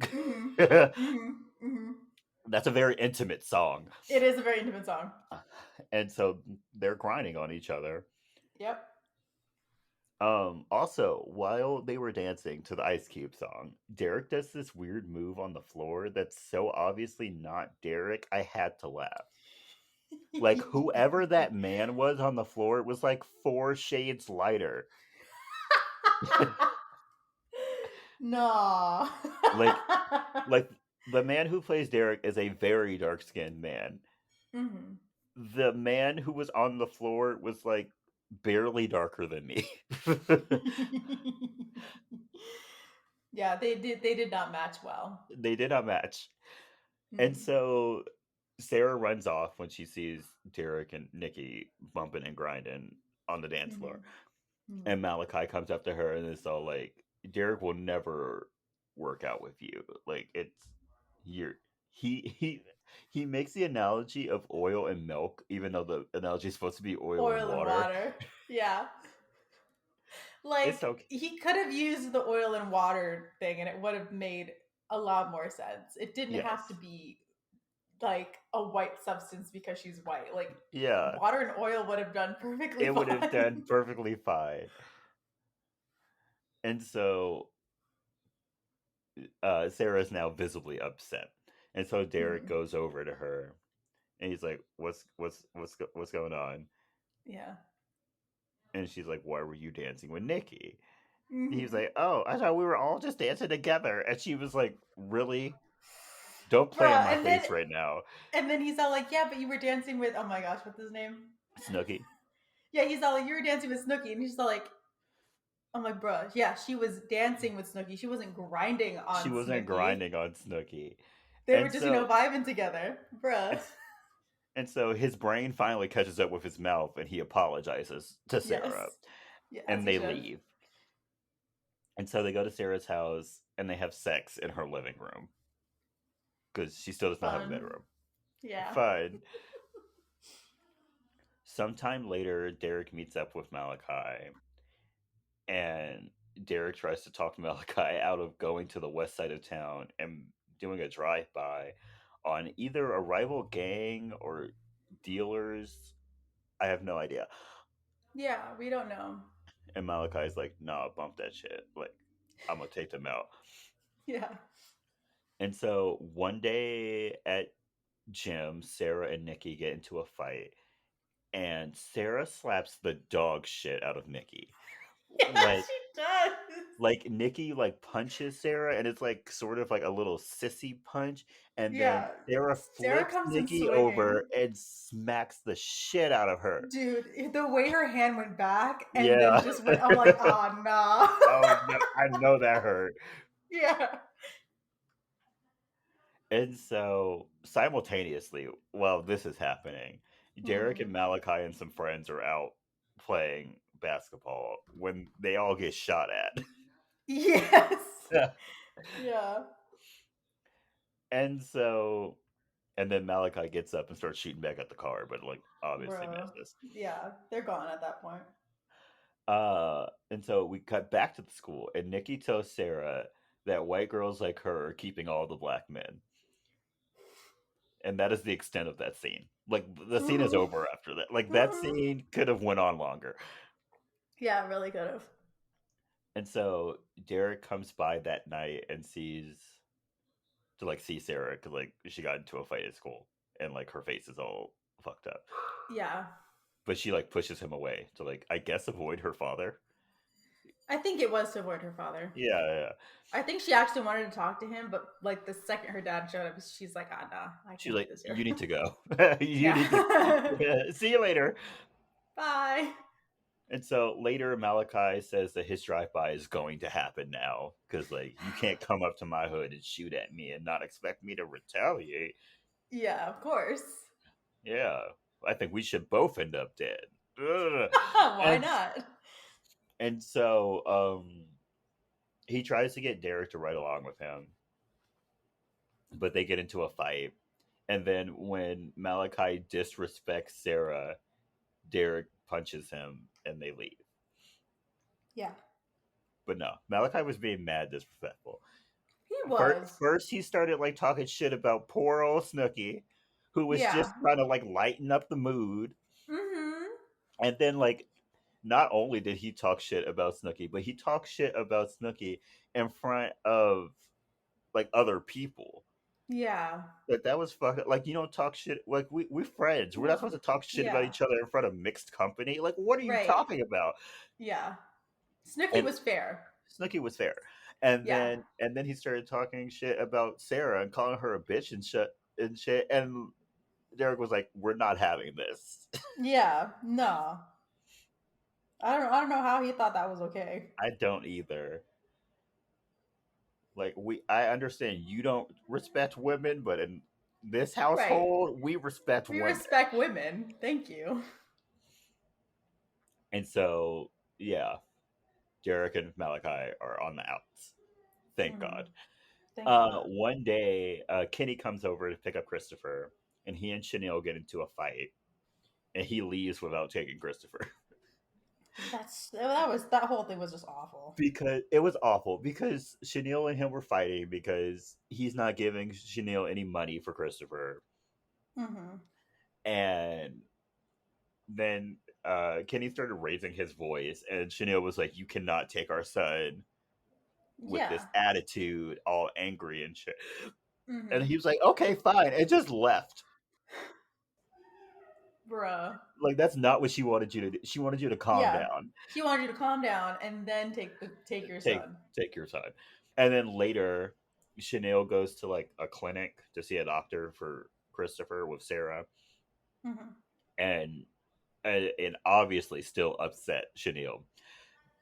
Hmm. Hmm. Hmm. That's a very intimate song. It is a very intimate song. And so they're grinding on each other. Yep. Also, while they were dancing to the Ice Cube song, Derek does this weird move on the floor that's so obviously not Derek, I had to laugh. Like whoever that man was on the floor, it was like 4 shades lighter. No. like like the man who plays Derek is a very dark-skinned man. Hmm. The man who was on the floor was like barely darker than me. Yeah, they did not match well. They did not match. And Hmm. so Sarah runs off when she sees Derek and Nikki bumping and grinding on the dance Hmm. floor. Hmm. And Malachi comes up to her and is all like, Derek will never work out with you. Like it's you're he makes the analogy of oil and milk, even though the analogy is supposed to be oil and Oil and water. water. Yeah. It's Like okay. he could have used the oil and water thing and it would have made a lot more sense. It didn't have to Yes. be like a white substance because she's white. Like Yeah, water and oil would have done perfectly it would have done fine. perfectly fine. And so Sarah's now visibly upset. And so Derek Hmm. goes over to her and he's like, what's going on?" Yeah. And she's like, "Why were you dancing with Nikki?" He's Hmm. like, "Oh, I thought we were all just dancing together." And she was like, "Really? Don't play in Bruh, my face right now." and then he's all like, yeah, but you were dancing with, oh my gosh, what's his name? Snooky. Yeah, he's all like, you were dancing with Snooki, and he's all like, I'm like, bruh, yeah, she was dancing with Snooki. She wasn't grinding She on wasn't Snooki. grinding on Snooky. They were And just, so vibing together, bruh. it's and so his brain finally catches up with his mouth and he apologizes to Sarah Yes. Yeah, as and he they should. leave. And so they go to Sarah's house and they have sex in her living room because she still does not have a Fun. bedroom. Yeah. Fun. Sometime later, Derek meets up with Malachi, and Derek tries to talk Malachi out of going to the west side of town and doing a drive by on either a rival gang or dealers. I have no idea. Yeah, we don't know. And Malachi's like, "Nah, bump that shit. Like, I'm gonna take them out." Yeah. And so one day at gym, Sarah and Nikki get into a fight, and Sarah slaps the dog shit out of Nikki. Yeah, Like, she does. Nikki like punches Sarah, and it's like sort of like a little sissy punch, and then Yeah. Sarah Sarah flips comes in Nikki swinging. over and smacks the shit out of her. Dude, the way her hand went back and then Yeah. just went, I'm like, oh, Oh no. no, I know that hurt. Yeah. And so simultaneously, while this is happening, Derek Hmm. and Malachi and some friends are out playing basketball when they all get shot at. Yes. Yeah. And so and then Malachi gets up and starts shooting back at the car, but like obviously Bro. misses. Yeah. They're gone at that point. And so we cut back to the school, and Nikki tells Sarah that white girls like her are keeping all the black men, and that is the extent of that scene. Like the scene is Hmm. over after that. Like that Hmm. scene could have went on longer. Yeah, really could have. And so Derek comes by that night and sees to like see Sarah because like she got into a fight at school, and like her face is all fucked up. Yeah. But she like pushes him away to like I guess avoid her father. I think it was to avoid her father. Yeah, yeah. I think she actually wanted to talk to him, but like the second her dad showed up, she's like, ah, nah, I She's can't do like, this here. you need to go. You need Yeah. to see you later. Bye. And so later, Malachi says that his drive-by is going to happen now because, like, you can't come up to my hood and shoot at me and not expect me to retaliate. Yeah, of course. Yeah, I think we should both end up dead. Ugh. Why And not? and so he tries to get Derek to ride along with him, but they get into a fight. And then when Malachi disrespects Sarah, Derek punches him and they leave. Yeah. But no, Malachi was being mad disrespectful. He First, was. first he started like talking shit about poor old Snooky, who was just Yeah. trying to like lighten up the mood. Mm-hmm. And then like not only did he talk shit about Snooky, but he talked shit about Snooky in front of like other people. Yeah. That was fucking like you don't talk shit like we're friends. We're not No. supposed to talk shit about Yeah. each other in front of mixed company. Like what are you Right. talking about? Yeah. Snooki And was fair. Snooki was fair. Yeah. And then he started talking shit about Sarah and calling her a bitch and shit. And Derek was like, "We're not having this." Yeah. No. I don't know how he thought that was okay. I don't either. Like I understand you don't respect women, but in this Right. household, we respect We women. respect women. Thank you. And so, yeah, Derek and Malachi are on the outs. Thank Hmm. God. Thank God. One day, Kenny comes over to pick up Christopher, and he and Chanel get into a fight, and he leaves without taking Christopher. That whole thing was just awful. Because it was awful because Chanel and him were fighting because he's not giving Chanel any money for Christopher. Mhm. And then Kenny started raising his voice, and Chanel was like, "You cannot take our son with this Yeah. attitude, all angry and shit." And Mhm. he was like, "Okay, fine," and just left. Bruh. Like that's not what she wanted you to do. She wanted you to calm Yeah. down, She wanted you to calm down and then take your take son. take your time. And then later, Chanel goes to like a clinic to see a doctor for Christopher with Sarah, Mhm. and and obviously still upset. Chanel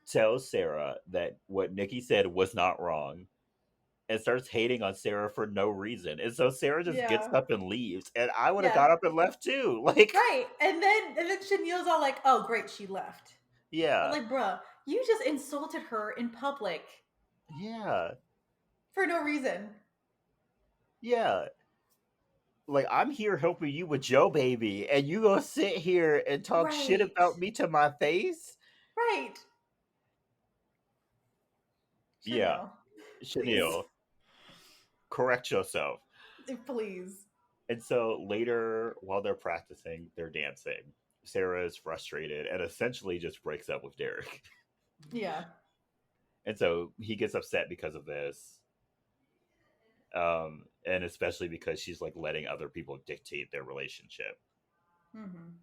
tells Sarah that what Nikki said was not wrong, and starts hating on Sarah for no reason. And so Sarah just gets Yeah. up and leaves. And I would have Yeah. got up and left too. Like, Right. And then Chenille's all like, "Oh, great, she left." I'm yeah, like, "Bruh, you just insulted her in public yeah, for no reason." yeah. Like I'm here helping you with Joe baby, and you gonna sit here and talk shit Right. about me to my face? Right. Yeah, Chanel, please. Chanel, correct yourself. Please. And so later, while they're practicing, they're dancing. Sarah is frustrated and essentially just breaks up with Derek. Yeah. And so he gets upset because of this. And especially because she's like letting other people dictate their relationship. Mhm.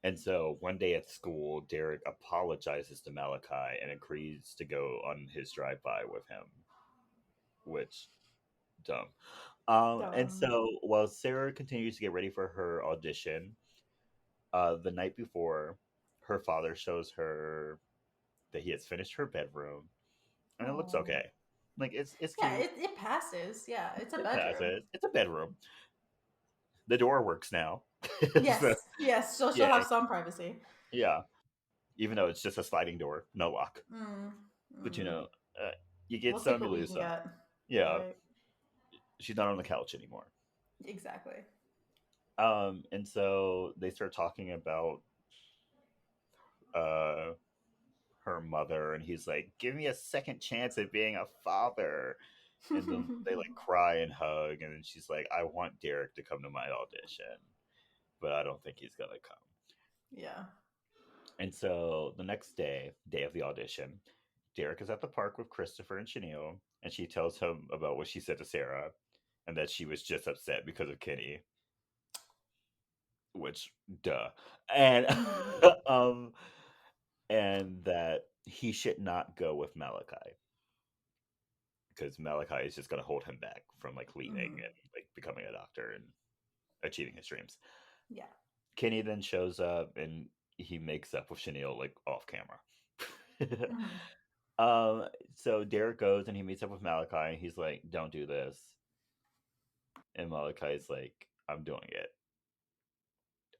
And so one day at school, Derek apologizes to Malachi and agrees to go on his drive by with him, which dumb. And Dumb. so while Sarah continues to get ready for her audition, the night before, her father shows her that he has finished her bedroom, and it looks Oh. okay. Like it's Yeah, cute. it passes. Yeah, it's a It bedroom. passes. It's a bedroom. The door works now. So Yes. Yes, so she'll have yay. some privacy. Yeah. Even though it's just a sliding door, no lock. Mm. But Mm. uh, you get We'll take some, you what we lose can some. get. Yeah. Right. She's not on the couch anymore. Exactly. And so they start talking about uh her mother, and he's like, "Give me a second chance at being a father." And then they like cry and hug, and then she's like, "I want Derek to come to my audition, but I don't think he's gonna come." Yeah. And so the next day, day of the audition, Derek is at the park with Christopher and Chanel, and she tells him about what she said to Sarah, and that she was just upset because of Kenny, which duh. And Mhm. um and that he should not go with Malachi because Malachi is just going to hold him back from like leaving Mhm. and like becoming a doctor and achieving his dreams. Yeah. Kenny then shows up and he makes up with Chanel like off camera. Mhm. um, so Derek goes and he meets up with Malachi and he's like, "Don't do this." And Malachi's like, "I'm doing it."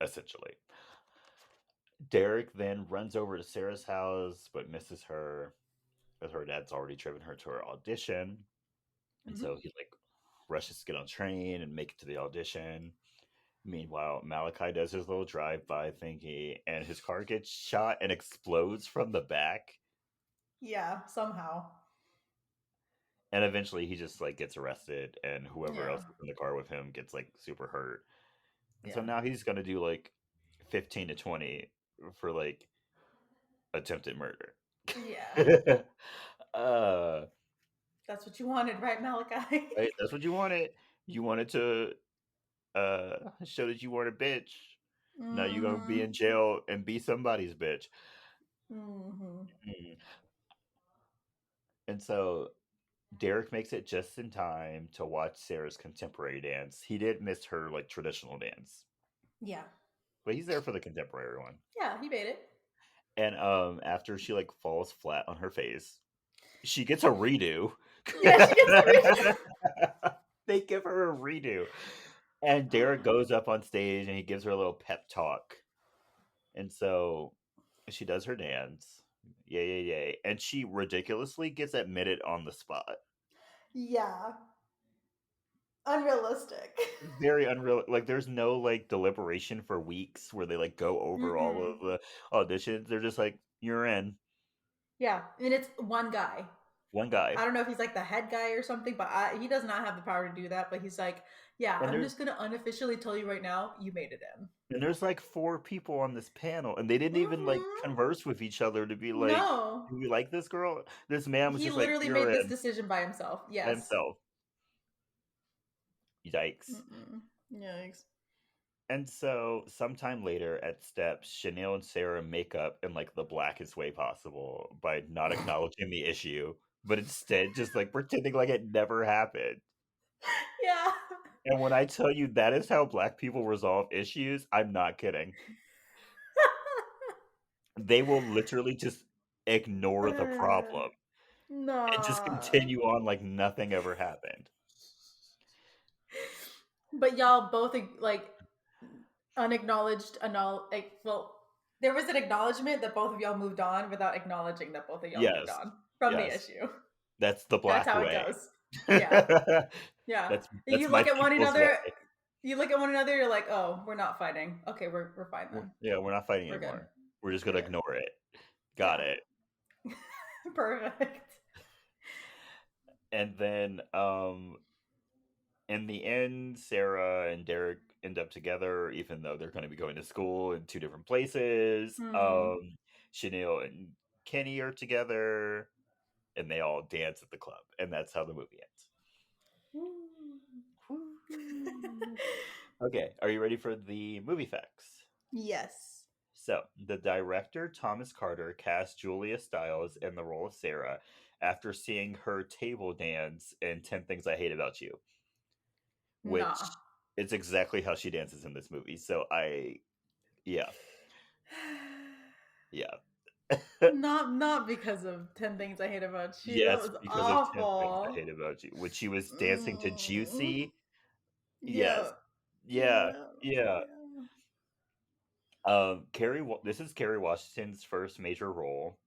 Essentially, Derek then runs over to Sarah's house but misses her because her dad's already driven her to her audition. And Mhm. so he like rushes to get on train and make it to the audition. Meanwhile, Malachi does his little drive-by thingy, and his car gets shot and explodes from the back. Yeah, somehow. And eventually, he just like gets arrested, and whoever Yeah. else is in the car with him gets like super hurt. And so Yeah. now he's gonna do like 15 to 20 for like attempted murder. Yeah. uh, That's what you wanted, right, Malachi? right? That's what you wanted. You wanted to show that you weren't a bitch. Now you're gonna be in Mhm. jail and be somebody's bitch. Mhm. Mm. And so Derek makes it just in time to watch Sarah's contemporary dance. He did miss her like traditional dance, Yeah. but he's there for the contemporary one. Yeah, he made it. And after she like falls flat on her face, she gets a redo. Yeah, she gets a redo. They give her a redo. And Derek goes up on stage and he gives her a little pep talk. And so she does her dance. Yay, yay, yay. And she ridiculously gets admitted on the spot. Yeah. Unrealistic. Very unreal. Like, there's no like deliberation for weeks where they like go over all of Mm-mm. the auditions. They're just like, "You're in." Yeah, and it's one guy. One guy. I don't know if he's like the head guy or something, but he does not have the power to do that. But he's like, yeah, And I'm there's just gonna unofficially tell you right now, you made it in. and there's like four people on this panel, and they didn't even like Mm-hmm. converse with each other to be like, No, "Do we like this girl?" This man was he just like, literally "You're made this in," decision by himself. by Yes. himself. Yikes. Mm-mm. Yikes. And so, sometime later at Steps, Chanel and Sarah make up in like the blackest way possible by not acknowledging the issue, but instead just like pretending like it never happened. Yeah. And when I tell you that is how black people resolve issues, I'm not kidding. They will literally just ignore the problem and just Nah. continue on like nothing ever happened. But y'all both like unacknowledged, like, well, there was an acknowledgement that both of y'all moved on without acknowledging that both of y'all moved Yes. on from the Yes. issue. That's the That's black how it way. goes. Yeah. That's Yeah. that's You my look at one people's way. another. You look at one another. You're like, oh, we're not fighting. Okay, we're fine then. Yeah, we're not fighting We're good. anymore. We're just We're gonna good. ignore it. Got Yeah. it. Perfect. And then in the end, Sarah and Derek end up together, even though they're going to be going to school in two different places. Hmm. Chanel and Kenny are together, and they all dance at the club, and that's how the movie ends. Woo. Okay, are you ready for the movie facts? Yes. So, the director Thomas Carter cast Julia Stiles in the role of Sarah after seeing her table dance in 10 Things I Hate About You, Nah. which is exactly how she dances in this movie. So, yeah, yeah. Not because of 10 Things I Hate About You. That Yes, was because of 10 Things I awful. Hate About You, when she was dancing to Mm. Juicy. Yes, Yeah. yeah, Yeah. yeah. Yeah. This is Kerry Washington's first major role,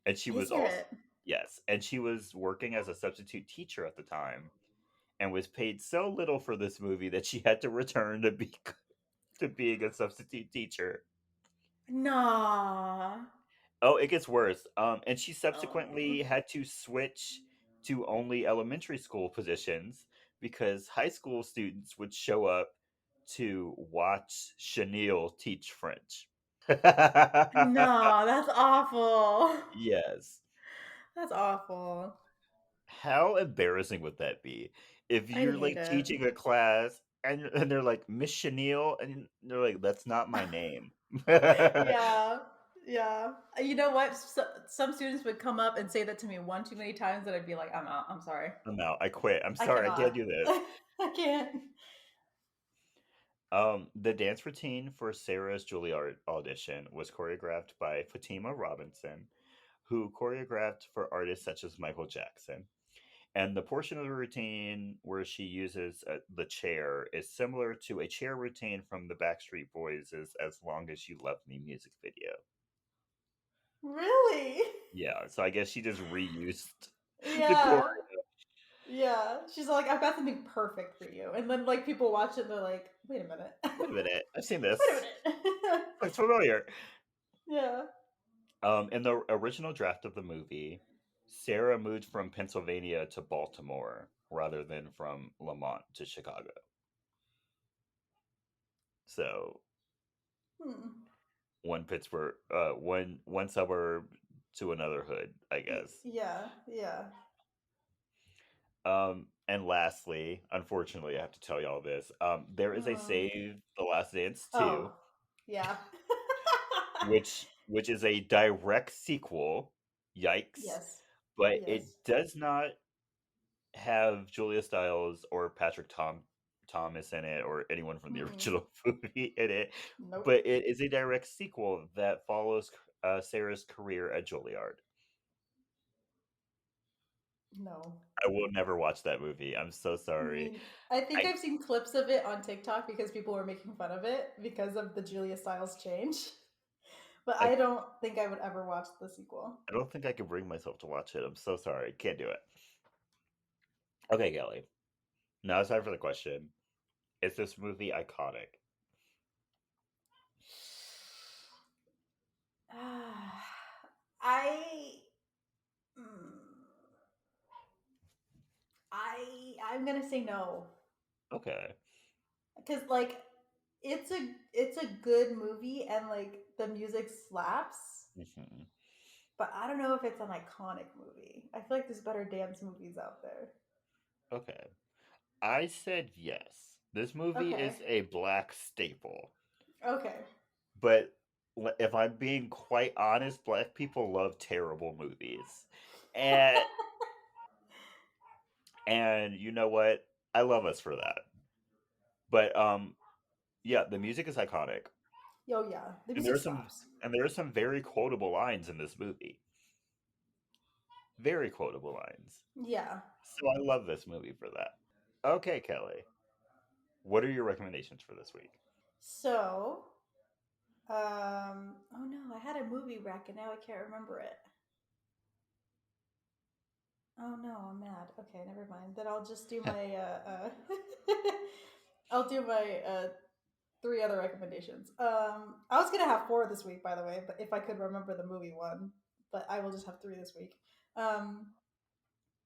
and she was Is also, it? yes, and she was working as a substitute teacher at the time, and was paid so little for this movie that she had to return to be to being a substitute teacher. Nah. Oh, it gets worse. And she Oh. subsequently had to switch to only elementary school positions because high school students would show up to watch Chanel teach French. No, that's awful. Yes. That's awful. How embarrassing would that be if I'd you're hate like it. teaching a class and they're like Miss Chanel and they're like that's not my name. Yeah. Yeah. You know what? Some students would come up and say that to me one too many times that I'd be like, I'm out. I'm sorry. I'm out. I quit. I'm I sorry. I can't cannot. do this. I can't. The dance routine for Sarah's Juilliard audition was choreographed by Fatima Robinson, who choreographed for artists such as Michael Jackson. And the portion of the routine where she uses the chair is similar to a chair routine from the Backstreet Boys' As Long as You Love Me music video. Really? Yeah, so I guess she just reused the choreo. Yeah. Yeah. She's like, I've got something perfect for you. And then like people watch it and they're like, wait a minute. Wait a minute, I've seen Wait a this. minute. Looks familiar. Yeah. In the original draft of the movie, Sarah moved from Pennsylvania to Baltimore rather than from Lamont to Chicago. So Hmm. one suburb to another hood, I guess. Yeah. Yeah. And lastly, unfortunately, I have to tell y'all this. There is a Uh, Save the Last Dance 2, oh. Yeah. which is a direct sequel. Yikes! Yes. But it Yes. does not have Julia Stiles or Thomas in it or anyone from the Mm-mm. original movie in it. Nope. But it is a direct sequel that follows Sarah's career at Juilliard. No. I will never watch that movie. I'm so I sorry. mean, I think I I've seen clips of it on TikTok because people were making fun of it because of the Julia Stiles change. But I, I don't think I would ever watch the sequel. I don't think I could bring myself to watch it. I'm so sorry. Can't do it. Okay, Kelly. Now it's time for the question. Is this movie iconic? I. Mm, I'm gonna say no Okay. because like it's a good movie and like the music slaps, Mhm. but I don't know if it's an iconic movie. I feel like there's better dance movies out there. Okay. I said yes. This movie Okay. is a black staple. Okay. But if I'm being quite honest, black people love terrible movies. And and you know what? I love us for that. But yeah, the music is iconic. Yo, yeah, the And there music are some slaps. very quotable lines in this movie. Very quotable lines. Yeah. So I love this movie for that. Okay, Kelly. What are your recommendations for this week? So, oh no, I had a movie rec and now I can't remember it. Oh no, I'm mad. Okay, never mind. Then I'll just do my I'll do my three other recommendations. I was gonna have four this week, by the way, but if I could remember the movie one, but I will just have three this week. Um,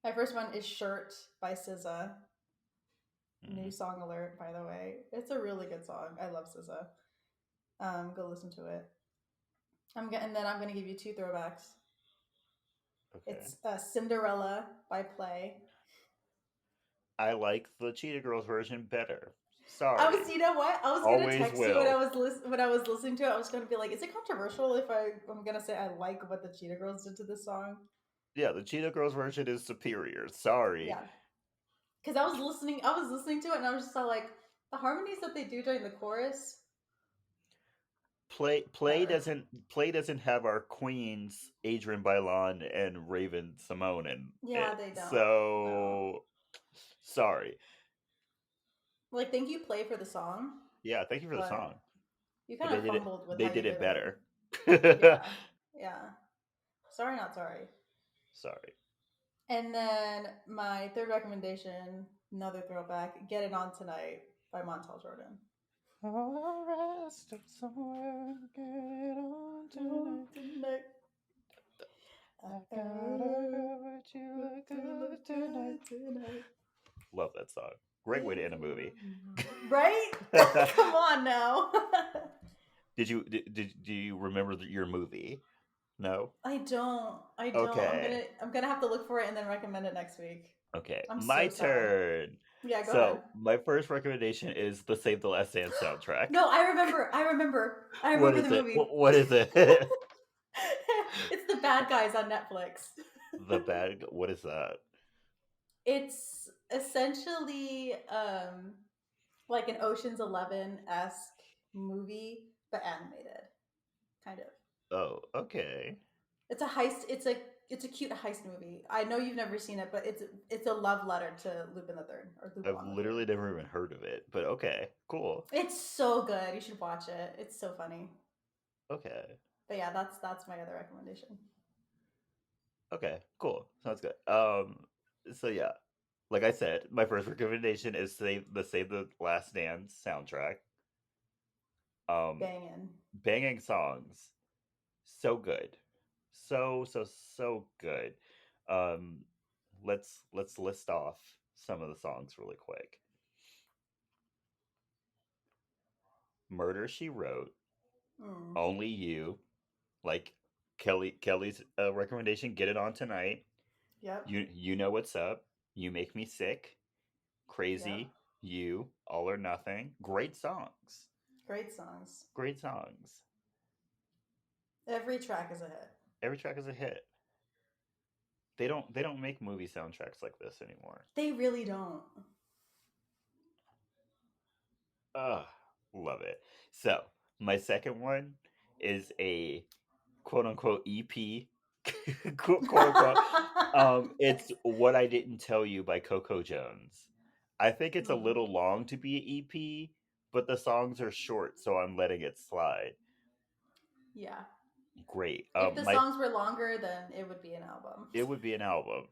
my first one is "Shirt" by SZA. New Mm, song alert, by the way. It's a really good song. I love SZA. Go listen to it. And then I'm gonna give you two throwbacks. okay. It's "Cinderella" by Play. I like the Cheetah Girls version better. I was, Sorry. you know what? I was gonna Always text you when will. when I was listening to it. I was gonna be like, "Is it controversial if I'm gonna say I like what the Cheetah Girls did to this song?" Yeah, the Cheetah Girls version is superior. Sorry. Yeah, because I was listening to it, and I was just all like, the harmonies that they do during the chorus, better. Play doesn't have our queens Adrian Bailon and Raven Simone in Yeah, it. they don't. No, So sorry. like thank you, Play, for the song, Yeah, thank you for the but song. you But kind of fumbled with they how you did it did it. better. Yeah, yeah. Sorry, not sorry. Sorry. And then my third recommendation, another throwback, "Get It On Tonight" by Montel Jordan. All rest of somewhere, get on On tonight. tonight. I gotta go, but you look To good look tonight. good tonight. Love that song. Great way to end a movie. Right? Come on now. Do you remember your movie? No. I don't. I don't. Okay. I'm gonna have to look for it and then recommend it next week. Okay. I'm My so sad. turn. Yeah, go ahead. So my first recommendation is the Save the Last Dance soundtrack. No, I remember. I remember. I What remember is the it? movie. What is it? It's The Bad Guys on Netflix. The bad. What is that? It's essentially like an Ocean's 11 esque movie, but animated, kind of. Oh, okay. It's a heist. It's a cute heist movie. I know you've never seen it, but it's a love letter to Lupin the Third or I've Lupin the Third. literally never even heard of it, but okay, cool. It's so good. You should watch it. It's so funny. Okay, But yeah, that's my other recommendation. okay, cool. Sounds good. So yeah, like I said, my first recommendation is Save the Last Dance soundtrack. Um, Bangin'. banging songs, so good, so good. Um, let's list off some of the songs really quick. Murder She Wrote, Mm. Only You, like Kelly's recommendation. Get It On Tonight. Yep. You know what's up. You make me sick. Yep. Crazy. You. All or Nothing. Great songs. Great songs. Great songs. Every track is a hit. Every track is a hit. They don't make movie soundtracks like this anymore. They really don't. Ugh, love it. So my second one is a quote unquote EP. Quote unquote. It's What I Didn't Tell You by Coco Jones. I think it's a Mm. little long to be an EP, but the songs are short, so I'm letting it slide. Yeah. Great. If the songs were longer, then it would be an album. It would be an album.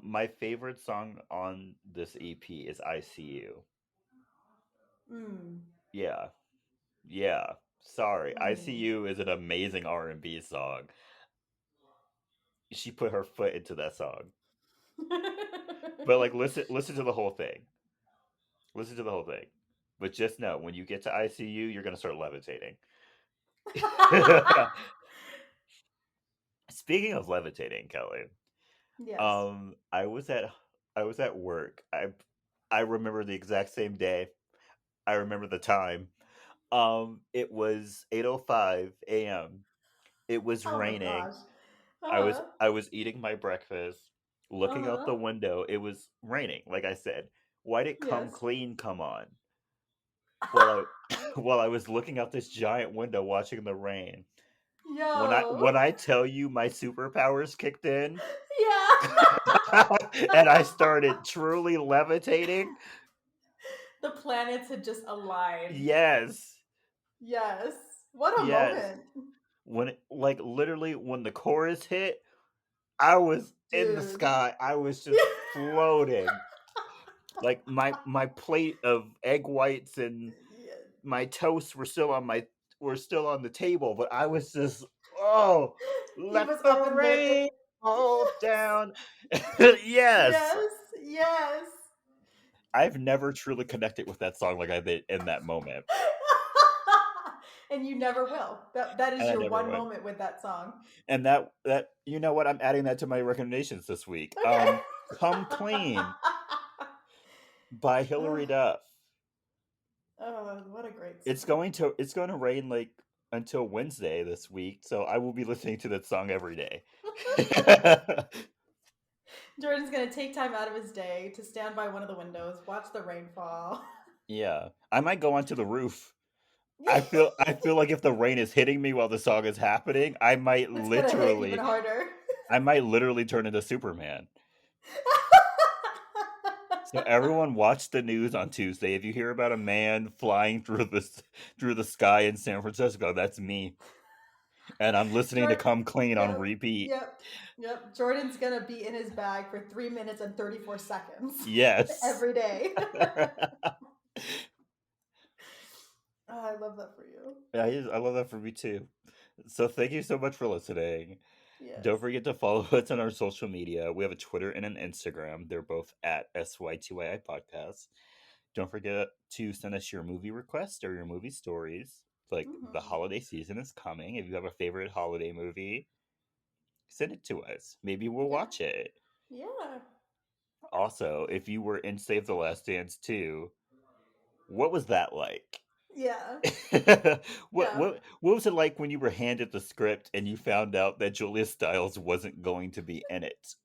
My favorite song on this EP is "I See You." Mm. Yeah, yeah. Sorry, "I See Mm. You" is an amazing R&B song. She put her foot into that song. But like listen to the whole thing. Listen to the whole thing. But just know when you get to ICU, you're gonna start levitating. Speaking of levitating, Kelly, Yes. I was at work. I remember the exact same day. I remember the time. It was 8:05 a.m. It was Oh my raining. gosh. Uh-huh. I was eating my breakfast, looking out Uh-huh. the window. It was raining, like I said. Why did Come Yes. Clean come on? While I while I was looking out this giant window watching the rain. Yo. When I tell you my superpowers kicked in Yeah. and I started truly levitating, The planets had just aligned. yes. Yes. What a Yes. moment. Like literally when the chorus hit, I was in the Dude. sky. I was just floating. Like my plate of egg whites and my toast were still on the table, but I was just, oh, He let was the up in the rain fall yes. down. Yes. Yes. Yes. I've never truly connected with that song like I did in that moment. And you never will. That is And I your never one would. moment with that song. And that you know what? I'm adding that to my recommendations this week. Okay. Come Clean by Oh, Hilary Duff. oh, what a great song. It's going to rain like until Wednesday this week, so I will be listening to that song every day. Jordan's gonna take time out of his day to stand by one of the windows, watch the rain fall. Yeah. I might go onto the roof. I feel like if the rain is hitting me while the song is happening, It's gonna hit even harder. I might literally turn into Superman. So everyone watch the news on Tuesday. If you hear about a man flying through the sky in San Francisco, that's me. And I'm listening to Jordan, Come Clean on yep, repeat. yep, yep. Jordan's gonna be in his bag for 3 minutes and 34 seconds Yes. every day. Oh, I love that for you. I love that for me too. So thank you so much for listening. Yes. Don't forget to follow us on our social media. We have a Twitter and an Instagram. They're both at SYTYI Podcast. Don't forget to send us your movie requests or your movie stories. Like the Mm-hmm. holiday season is coming. If you have a favorite holiday movie, send it to us. Maybe we'll Yeah. watch it. Yeah. Also, if you were in Save the Last Dance too, what was that like? Yeah. what Yeah. what was it like when you were handed the script and you found out that Julia Stiles wasn't going to be in it?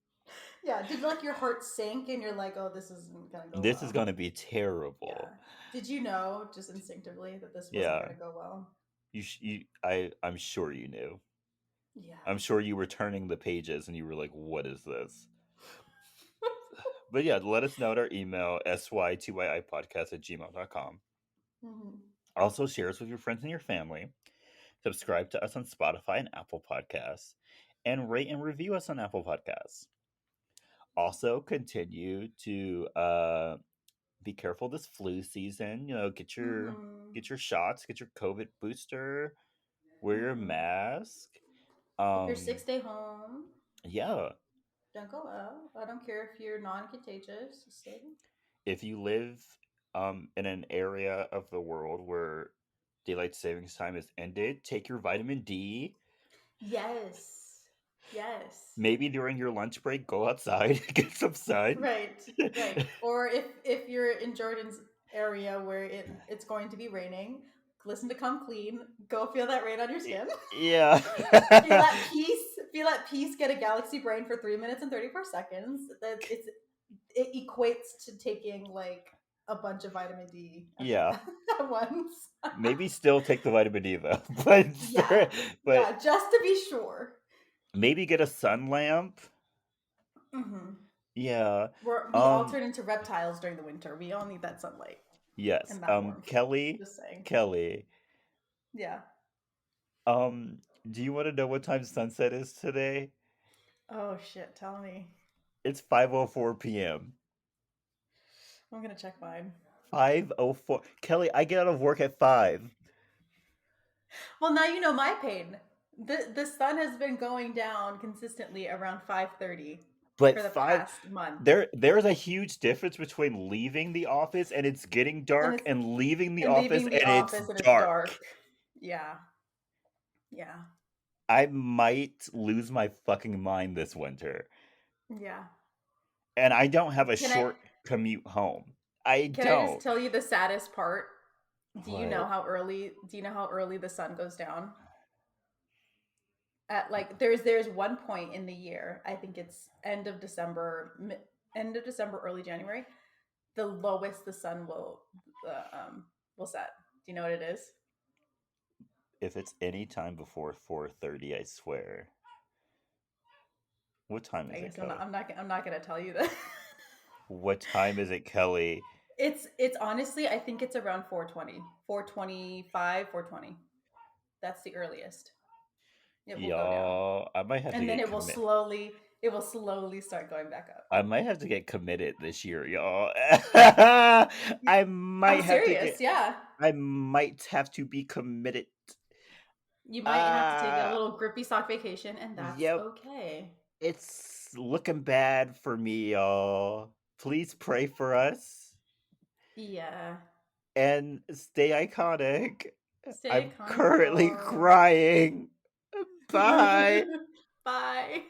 Yeah. Did like your heart sink and you're like, oh, this isn't gonna go This is well? going to be terrible. Yeah. Did you know just instinctively that this wasn't Yeah, gonna go well? I'm sure you knew. Yeah. I'm sure you were turning the pages and you were like, "What is this?" But yeah, let us know at our email sytyipodcast@gmail.com. Mm-hmm. Also, share us with your friends and your family. Subscribe to us on Spotify and Apple Podcasts, and rate and review us on Apple Podcasts. Also, continue to be careful this flu season. You know, Mm-hmm. get your shots, get your COVID booster, wear your Mm-hmm. mask. If you're sick, Um, stay home. yeah, Don't go out. I don't care if you're non-contagious. Just stay home. if you live in an area of the world where daylight savings time is ended, take your vitamin D. Yes. Yes. Maybe during your lunch break, go outside, get some sun. Right. Right. Or if you're in Jordan's area where it's going to be raining, listen to Come Clean. Go feel that rain on your skin. Yeah. Feel at peace. Feel at peace. Get a galaxy brain for 3 minutes and 34 seconds. That it equates to taking like a bunch of vitamin D Yeah. at once. Maybe still take the vitamin D though. But Yeah. but Yeah. Just to be sure. maybe get a sun lamp. Hmm. Yeah. We all Um turn into reptiles during the winter. We all need that sunlight yes. and that warmth. Kelly, Just saying. Kelly. Yeah. Do you want to know what time sunset is today? Oh shit, tell me. It's 5:04 p.m. I'm gonna check mine. 5:04. Kelly, I get out of work at 5. Well, now you know my pain. The sun has been going down consistently around 5:30. But for the 5 past month. there's a huge difference between leaving the office and it's getting And dark it's and leaving the and office leaving the and it's office and it's dark. dark. Yeah. Yeah. I might lose my fucking mind this winter, Yeah. and I don't have a Can I short commute home. I can I just don't. tell you the saddest part? What? Do you know how early the sun goes down? At like there's one point in the year, I think it's end of December, early January, the lowest the sun will set. Do you know what it is? If it's any time before 4:30, I swear. What time I is it, guess Kelly? I'm not gonna tell you that. What time is it, Kelly? It's honestly, I think it's around 4:20, 4:25, 4:20. That's the earliest. It will go down. Y'all, I might have to And then get commit. it will slowly start going back up. I might have to get committed this year, y'all. I I'm might have to serious, get yeah. I might have to be committed. You might have to take a Uh, little grippy sock vacation, and that's yep, okay. it's looking bad for me, y'all. Please pray for us Yeah. and stay iconic. Stay I'm iconic, currently y'all. crying. Bye. Bye.